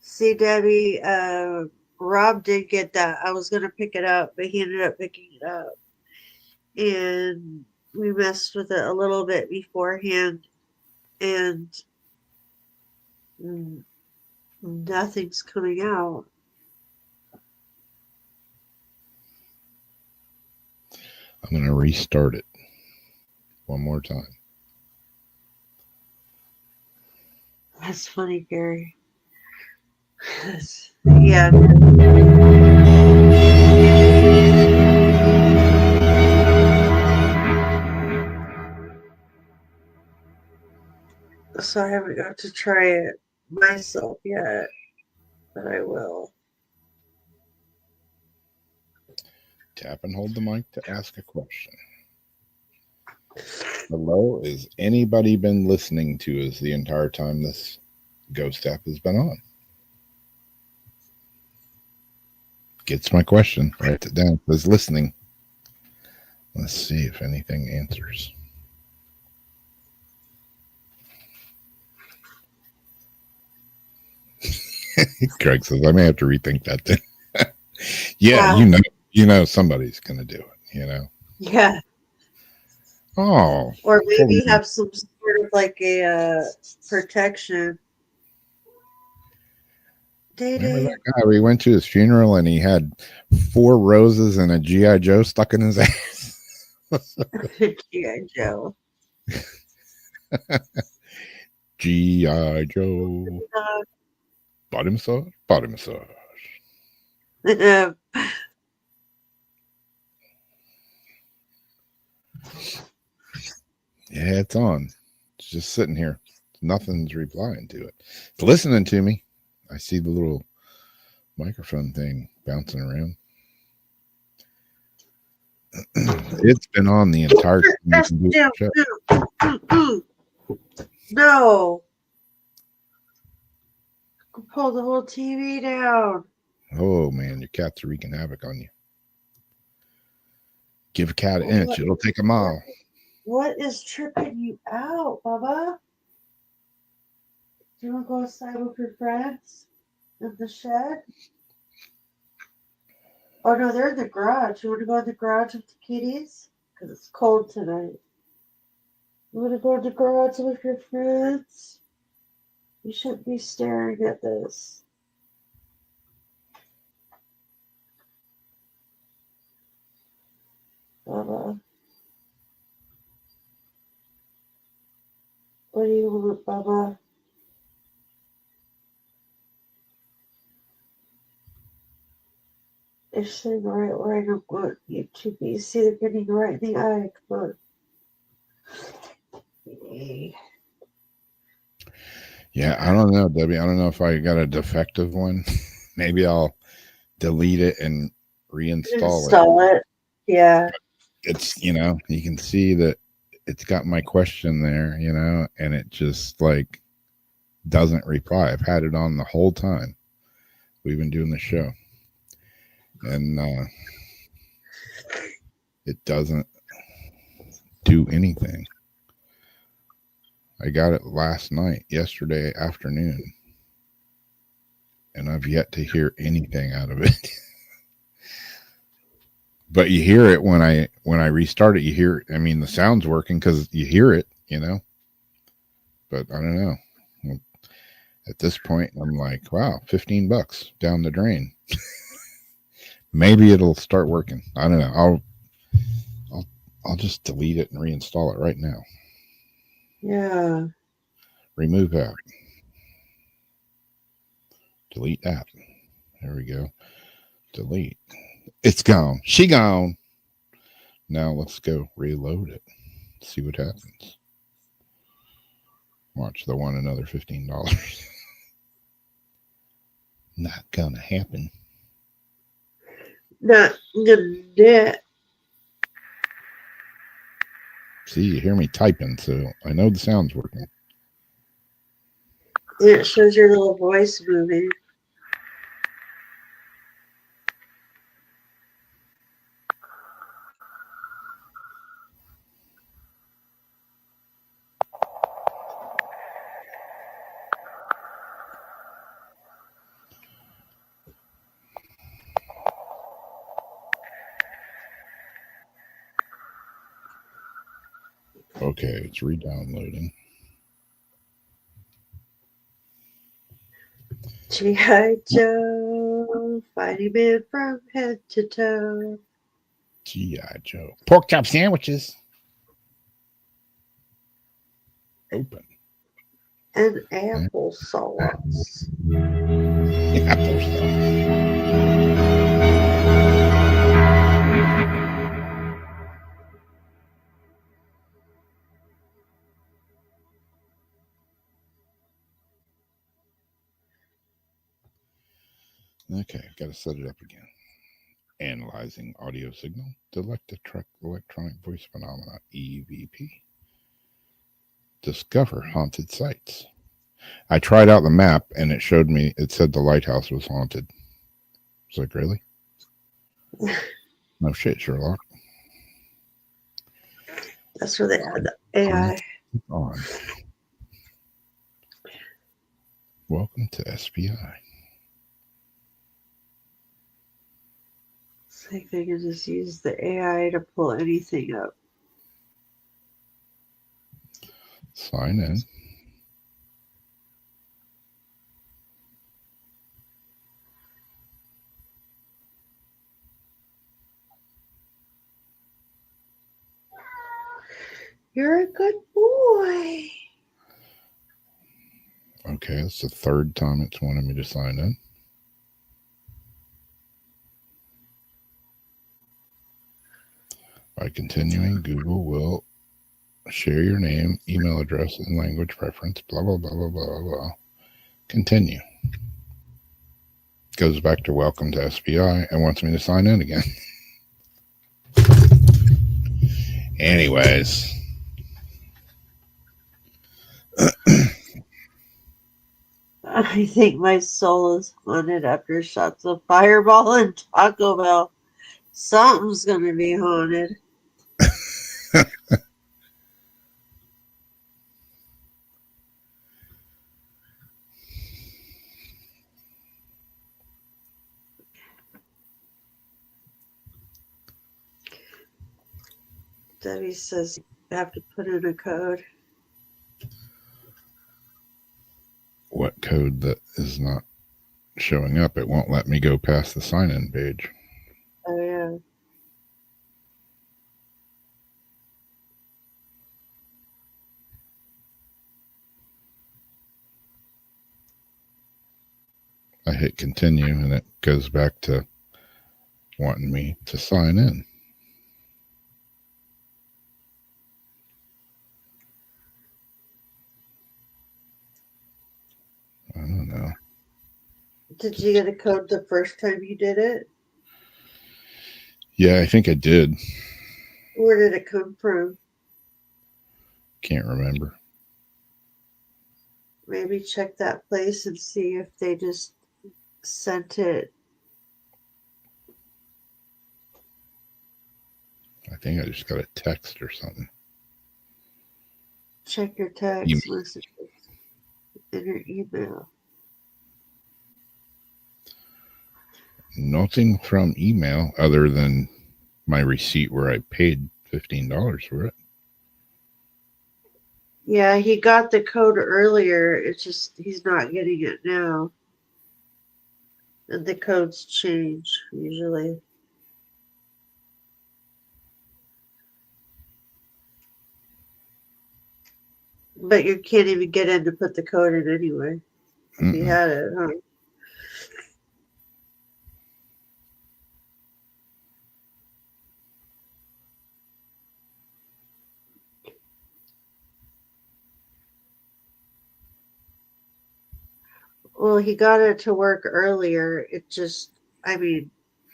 See, Debbie, Rob did get that. I was going to pick it up, but he ended up picking it up. And we messed with it a little bit beforehand, and nothing's coming out. I'm going to restart it one more time. That's funny, Gary. Yeah. So I haven't got to try it myself yet, but I will. Tap and hold the mic to ask a question. Hello, has anybody been listening to us the entire time this ghost app has been on? Gets my question. Write it down. Says listening. Let's see if anything answers. Craig says I may have to rethink that then. Yeah, you know somebody's gonna do it, you know. Yeah. Oh. Or maybe have some sort of like a protection. Remember that guy? We went to his funeral and he had 4 roses and a G.I. Joe stuck in his ass. G.I. Joe. G.I. Joe. Body massage. Body massage. Yeah, it's on. It's just sitting here. Nothing's replying to it. It's listening to me. I see the little microphone thing bouncing around. It's been on the entire time. No. Pull the whole TV down. Oh man, your cat's wreaking havoc on you. Give a cat an inch, it'll take a mile. What is tripping you out, Bubba? Do you want to go outside with your friends in the shed? Oh no, they're in the garage. You want to go in the garage with the kitties? Because it's cold tonight. You want to go in the garage with your friends? You shouldn't be staring at this. Bubba. What do you want, Bubba? It's sitting right where I don't want you to be. See, they're getting right in the eye. Come on. Yeah, I don't know, Debbie. I don't know if I got a defective one. Maybe I'll delete it and reinstall it. Yeah. It's, you can see that it's got my question there, and it just like doesn't reply. I've had it on the whole time we've been doing the show. And it doesn't do anything. I got it yesterday afternoon, and I've yet to hear anything out of it. But you hear it when I restart it. You hear, the sound's working because you hear it, But I don't know. At this point, I'm like, wow, $15 down the drain. Maybe it'll start working. I don't know. I'll just delete it and reinstall it right now. Yeah. Remove app. Delete app. There we go. Delete. It's gone. She gone. Now let's go reload it. See what happens. Watch, they want another $15. Not gonna happen. Not gonna do it. See, you hear me typing, so I know the sound's working. It shows your little voice moving. Okay, it's re-downloading. G.I. Joe, fighting man from head to toe. G.I. Joe. Pork chop sandwiches. Open. And applesauce. Okay, got to set it up again. Analyzing audio signal. Electronic voice phenomena. EVP. Discover haunted sites. I tried out the map and it showed me, it said the lighthouse was haunted. I was like, really? No shit, Sherlock. That's where they had the AI. On. Welcome to SPI. It's like they can just use the AI to pull anything up. Sign in. You're a good boy. Okay, it's the third time it's wanted me to sign in. By continuing, Google will share your name, email address, and language preference, blah, blah, blah, blah, blah, blah. Continue. Goes back to welcome to SPI and wants me to sign in again. Anyways. I think my soul is haunted after shots of Fireball and Taco Bell. Something's going to be haunted. Debbie says you have to put in a code. What code that is not showing up? It won't let me go past the sign-in page. Oh, yeah. I hit continue and it goes back to wanting me to sign in. I don't know. Did you get a code the first time you did it? Yeah, I think I did. Where did it come from? Can't remember. Maybe check that place and see if they just sent it. I think I just got a text or something. Check your text messages in your email. Nothing from email other than my receipt where I paid $15 for it. Yeah, he got the code earlier. It's just he's not getting it now. And the codes change usually. But you can't even get in to put the code in anyway. If you had it, huh? Well, he got it to work earlier. It just, I mean,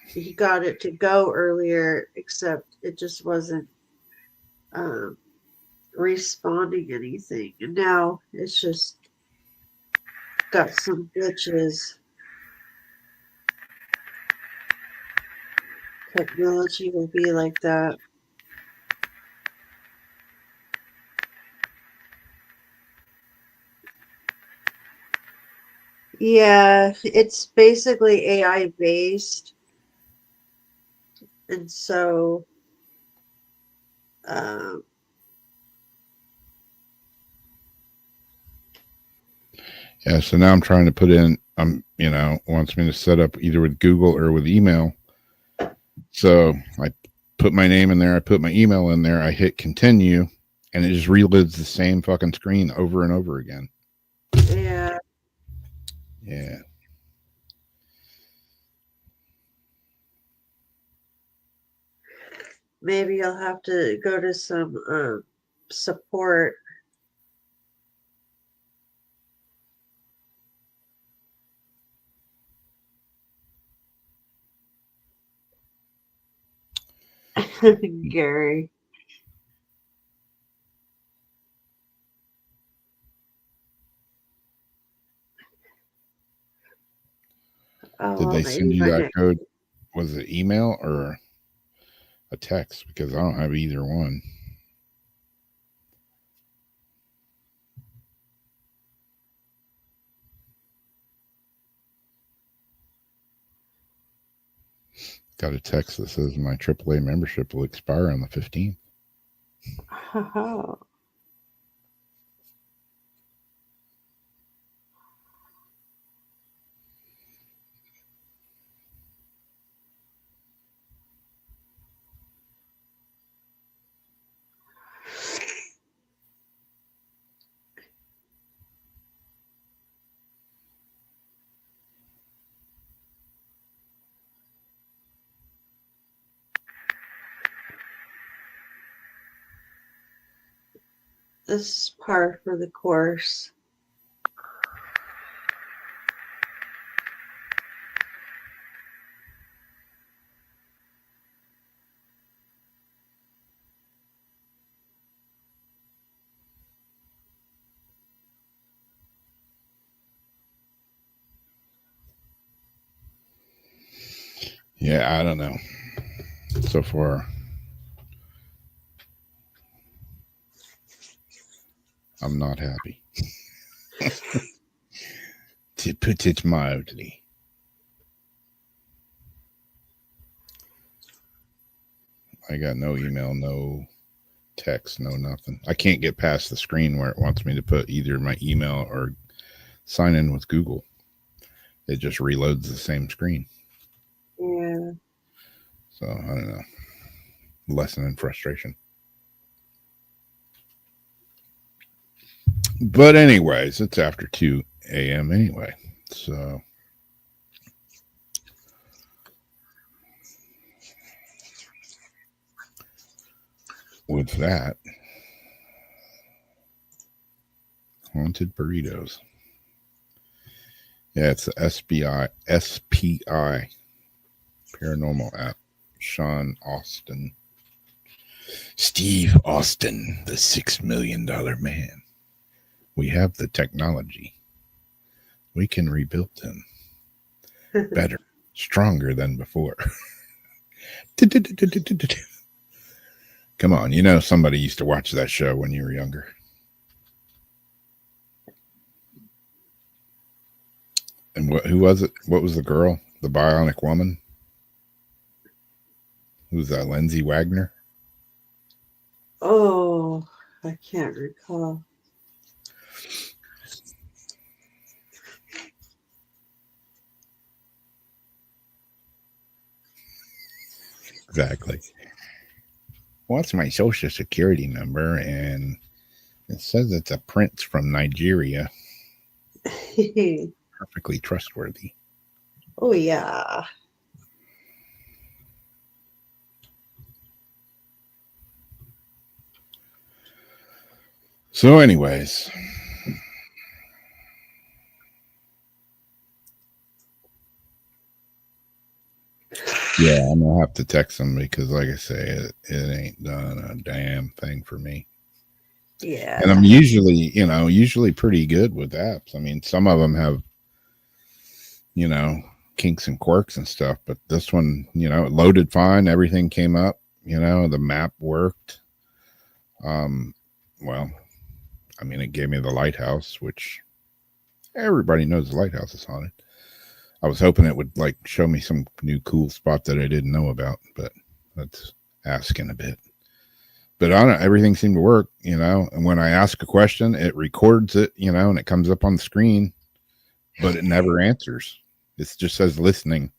he got it to go earlier, except it just wasn't responding anything. And now it's just got some glitches. Technology will be like that. Yeah, it's basically AI based. And so, um, Yeah, so now I'm trying to put in, wants me to set up either with Google or with email. So I put my name in there, I put my email in there, I hit continue, and it just relives the same fucking screen over and over again. yeah. Yeah. Maybe you'll have to go to some support. Gary. Oh, Did well, they maybe send you my that next. code? Was it email or a text? Because I don't have either one. Got a text that says my AAA membership will expire on the 15th. Oh. This is par for the course. Yeah, I don't know. So far, I'm not happy. To put it mildly. I got no email, no text, no nothing. I can't get past the screen where it wants me to put either my email or sign in with Google. It just reloads the same screen. Yeah. So I don't know. Lesson in frustration. But anyways, it's after 2 a.m. anyway. So with that, haunted burritos. Yeah, it's the SPI paranormal app. Sean Austin. Steve Austin, the $6 million man. We have the technology. We can rebuild them better, stronger than before. Come on, you know somebody used to watch that show when you were younger. And who was it? What was the girl? The bionic woman? Who's that? Lindsay Wagner? Oh, I can't recall. Exactly. What's my social security number? And it says it's a prince from Nigeria. Perfectly trustworthy. Oh, yeah. So, anyways. Yeah, I'm gonna have to text them because, like I say, it ain't done a damn thing for me. Yeah. And I'm usually pretty good with apps. I mean, some of them have, kinks and quirks and stuff, but this one, it loaded fine. Everything came up. The map worked. Well, I mean, it gave me the lighthouse, which everybody knows the lighthouse is haunted. I was hoping it would show me some new cool spot that I didn't know about, but that's asking a bit. But on it, everything seemed to work, and when I ask a question, it records it, and it comes up on the screen, but it never answers. It just says listening.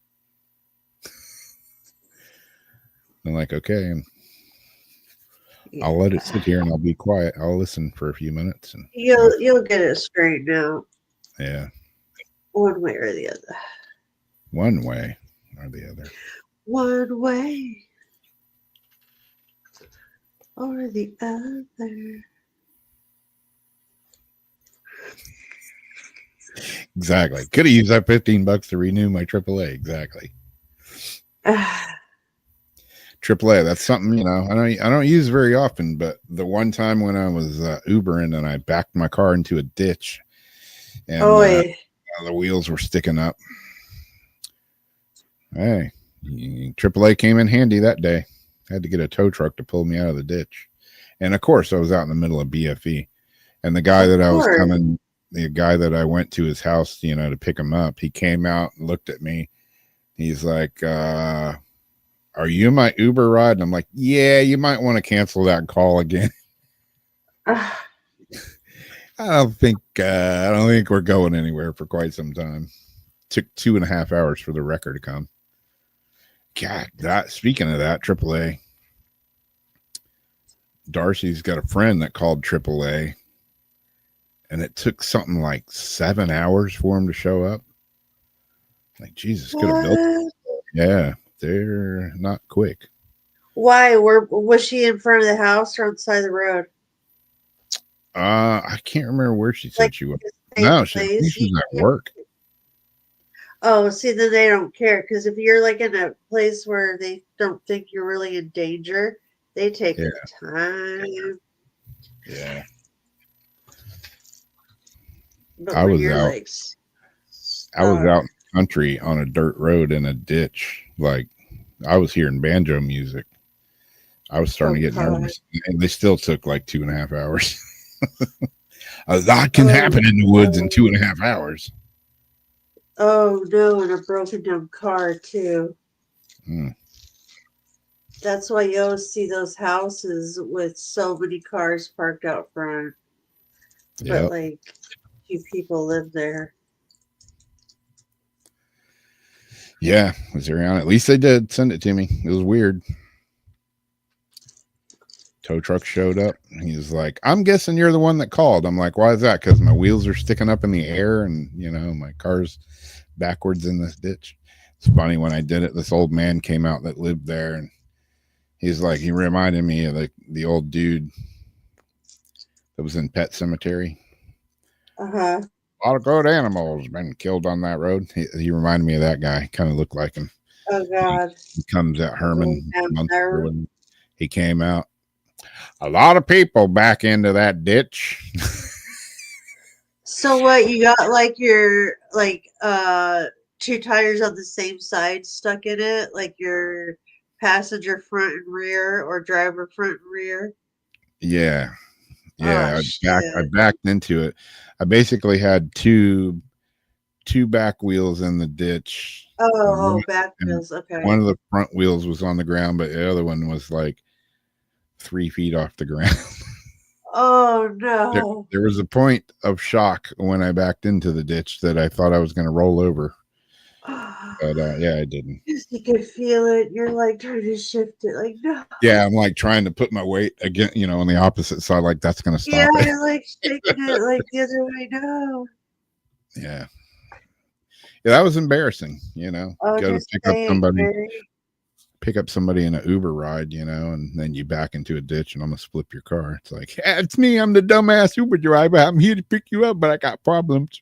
I'm like, okay, I'll let it sit here and I'll be quiet. I'll listen for a few minutes. And You'll get it straightened out. Yeah. One way or the other. One way or the other. One way or the other. Exactly. Could have used that $15 to renew my AAA. Exactly. AAA. That's something, I don't use very often, but the one time when I was Ubering and I backed my car into a ditch and the wheels were sticking up. Hey, AAA came in handy that day. I had to get a tow truck to pull me out of the ditch. And of course, I was out in the middle of BFE. And the guy that the guy that I went to his house, to pick him up, he came out and looked at me. He's like, are you my Uber ride? And I'm like, yeah, you might want to cancel that call again. I don't think we're going anywhere for quite some time. Took 2.5 hours for the wrecker to come. God, speaking of that, AAA. Darcy's got a friend that called AAA, and it took something like 7 hours for him to show up. Like, Jesus, could have built it. Yeah, they're not quick. Why? Was she in front of the house or on the side of the road? I can't remember where she said she was. No, she was at work. Oh, see, then they don't care, because if you're in a place where they don't think you're really in danger, they take their time. Yeah. But I was out in the country on a dirt road in a ditch. I was hearing banjo music. I was starting to get nervous, and they still took 2.5 hours. A lot can happen in the woods in 2.5 hours. Oh no, and a broken down car too. That's why you always see those houses with so many cars parked out front. Yep. But few people live there. Yeah, was around. At least they did send it to me. It was weird. Tow truck showed up. He's like, I'm guessing you're the one that called. I'm like, why is that? Because my wheels are sticking up in the air and, my car's backwards in this ditch. It's funny, when I did it, this old man came out that lived there, and He's like, he reminded me of the old dude that was in Pet Cemetery. Uh-huh. A lot of good animals been killed on that road. He reminded me of that guy. Kind of looked like him. Oh God. He comes at Herman Down month there. ago when he came out. A lot of people back into that ditch. So what, you got like your two tires on the same side stuck in it, like your passenger front and rear or driver front and rear? Yeah. Oh, I backed into it. I basically had two back wheels in the ditch. Oh, back wheels. Okay. One of the front wheels was on the ground, but the other one was like 3 feet off the ground. Oh no. There was a point of shock when I backed into the ditch that I thought I was going to roll over. But I didn't. You can feel it. You're like trying to shift it. Like, no. Yeah, I'm like trying to put my weight again, on the opposite side. Like that's going to stop Yeah, it. you're like shaking it like the other way. No. Yeah, that was embarrassing. Go to pick up somebody in an Uber ride, and then you back into a ditch and almost flip your car. It's like, yeah, it's me. I'm the dumbass Uber driver. I'm here to pick you up, but I got problems.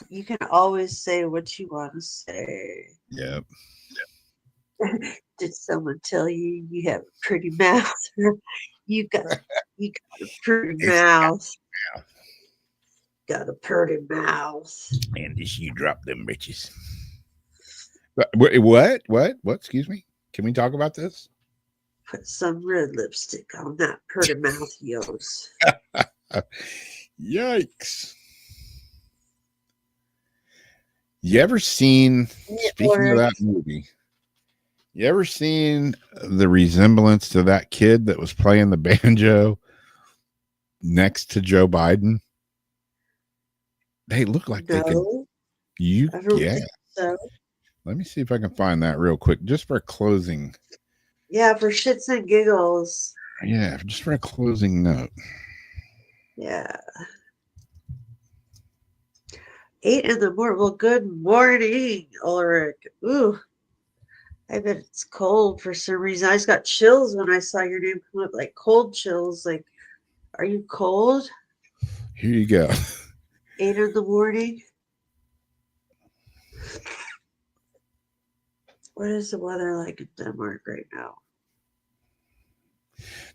You can always say what you want to say. Yep. Did someone tell you you have a pretty mouth? you got a pretty mouth. Got a pretty mouth. And this you drop them bitches. What? Excuse me. Can we talk about this? Put some red lipstick on that pretty mouth, yours. Yikes. You ever seen, speaking of that movie, you ever seen the resemblance to that kid that was playing the banjo next to Joe Biden? They look like they could. I don't think so. Let me see if I can find that real quick, just for a closing. Yeah, for shits and giggles. Yeah, just for a closing note. Yeah. 8 in the morning. Well, good morning, Ulrich. Ooh, I bet it's cold for some reason. I just got chills when I saw your name come up, like cold chills. Like, are you cold? Here you go. 8 in the morning. What is the weather like in Denmark right now?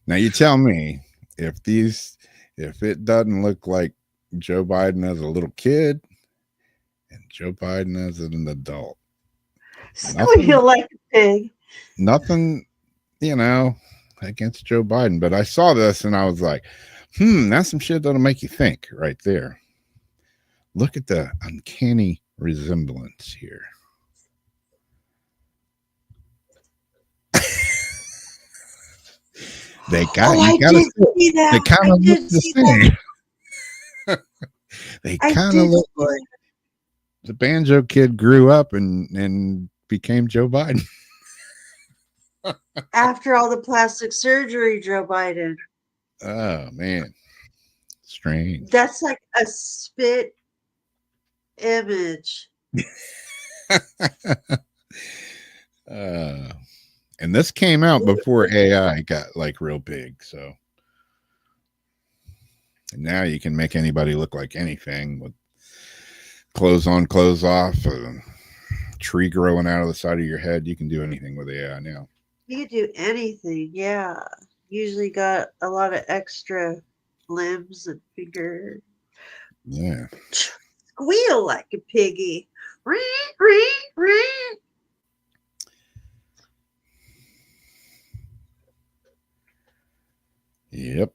Now you tell me if it doesn't look like Joe Biden as a little kid and Joe Biden as an adult. So you like a pig. Nothing, against Joe Biden, but I saw this and I was like, that's some shit that'll make you think right there. Look at the uncanny resemblance here. They kind of look the same. They kind of look like the banjo kid grew up and became Joe Biden. After all the plastic surgery, Joe Biden. Oh man, strange. That's like a spit image. And this came out before AI got like real big, so and now you can make anybody look like anything with clothes on, clothes off, a tree growing out of the side of your head. You can do anything with AI now. You can do anything, yeah. Usually got a lot of extra limbs and fingers. Yeah. Squeal like a piggy. Yep.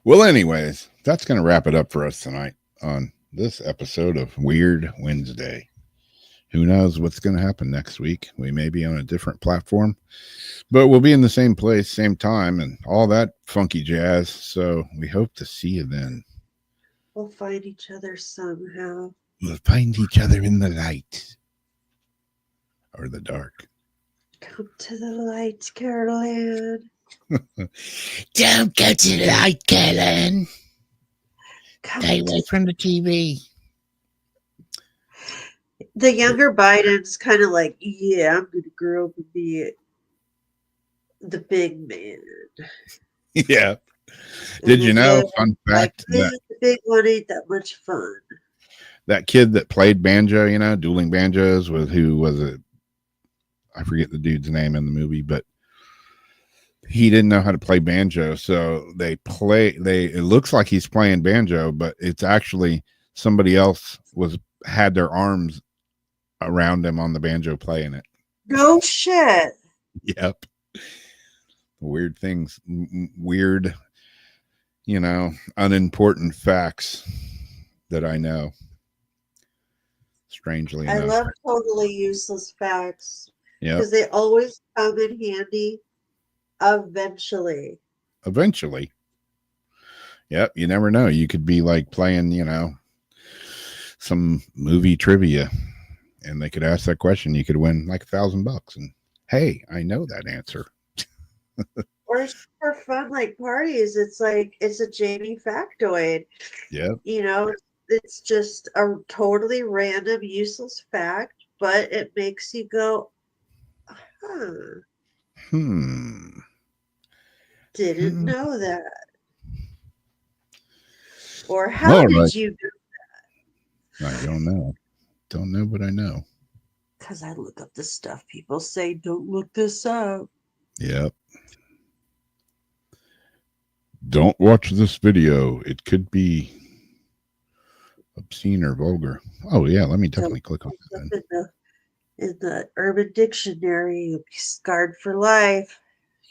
Well, anyways, that's going to wrap it up for us tonight on this episode of Weird Wednesday. Who knows what's going to happen next week? We may be on a different platform, but we'll be in the same place, same time, and all that funky jazz. So we hope to see you then. We'll find each other somehow. We'll find each other in the light or the dark. Come to the light, Carolyn. Don't go to the light, Carolyn. Stay away from the TV. The younger Biden's kind of like, yeah, I'm going to grow up and be the big man. Yeah. And Did the you know, kid fun like, fact, man, that the big one ain't that much fun. that kid that played banjo, you know, dueling banjos with, who was it? I forget the dude's name in the movie, but he didn't know how to play banjo. So it looks like he's playing banjo, but it's actually somebody else had their arms around him on the banjo playing it. No shit. Yep. Weird things, weird, you know, unimportant facts that I know. Strangely I enough. love totally useless facts Yeah. because they always come in handy eventually. Eventually. Yep. You never know. You could be like playing, you know, some movie trivia, and they could ask that question. You could win like $1,000, and hey, I know that answer. Or it's for fun, like parties. It's like it's a Jamie factoid. Yeah. You know, it's just a totally random, useless fact, but it makes you go, huh, didn't know that. Or how All did right. you know? I don't know. Don't know, but I know. Because I look up the stuff people say, don't look this up. Yep. Don't watch this video. It could be obscene or vulgar. Oh yeah, let me definitely click on that. In the Urban Dictionary, you'll be scarred for life.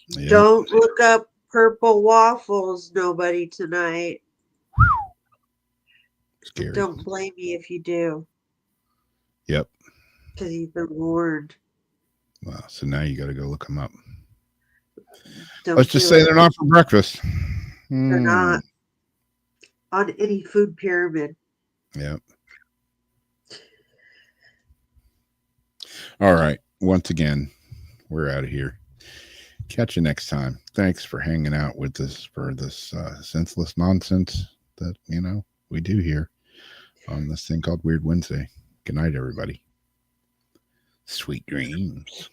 Yep. Don't look up purple waffles, nobody tonight. Scary. Don't blame me if you do. Yep. Because you've been warned. Wow. So now you got to go look them up. Don't Let's just do say it. they're not for breakfast. They're not on any food pyramid. Yep. All right. Once again, we're out of here. Catch you next time. Thanks for hanging out with us for this senseless nonsense that, you know, we do here on this thing called Weird Wednesday. Good night, everybody. Sweet dreams.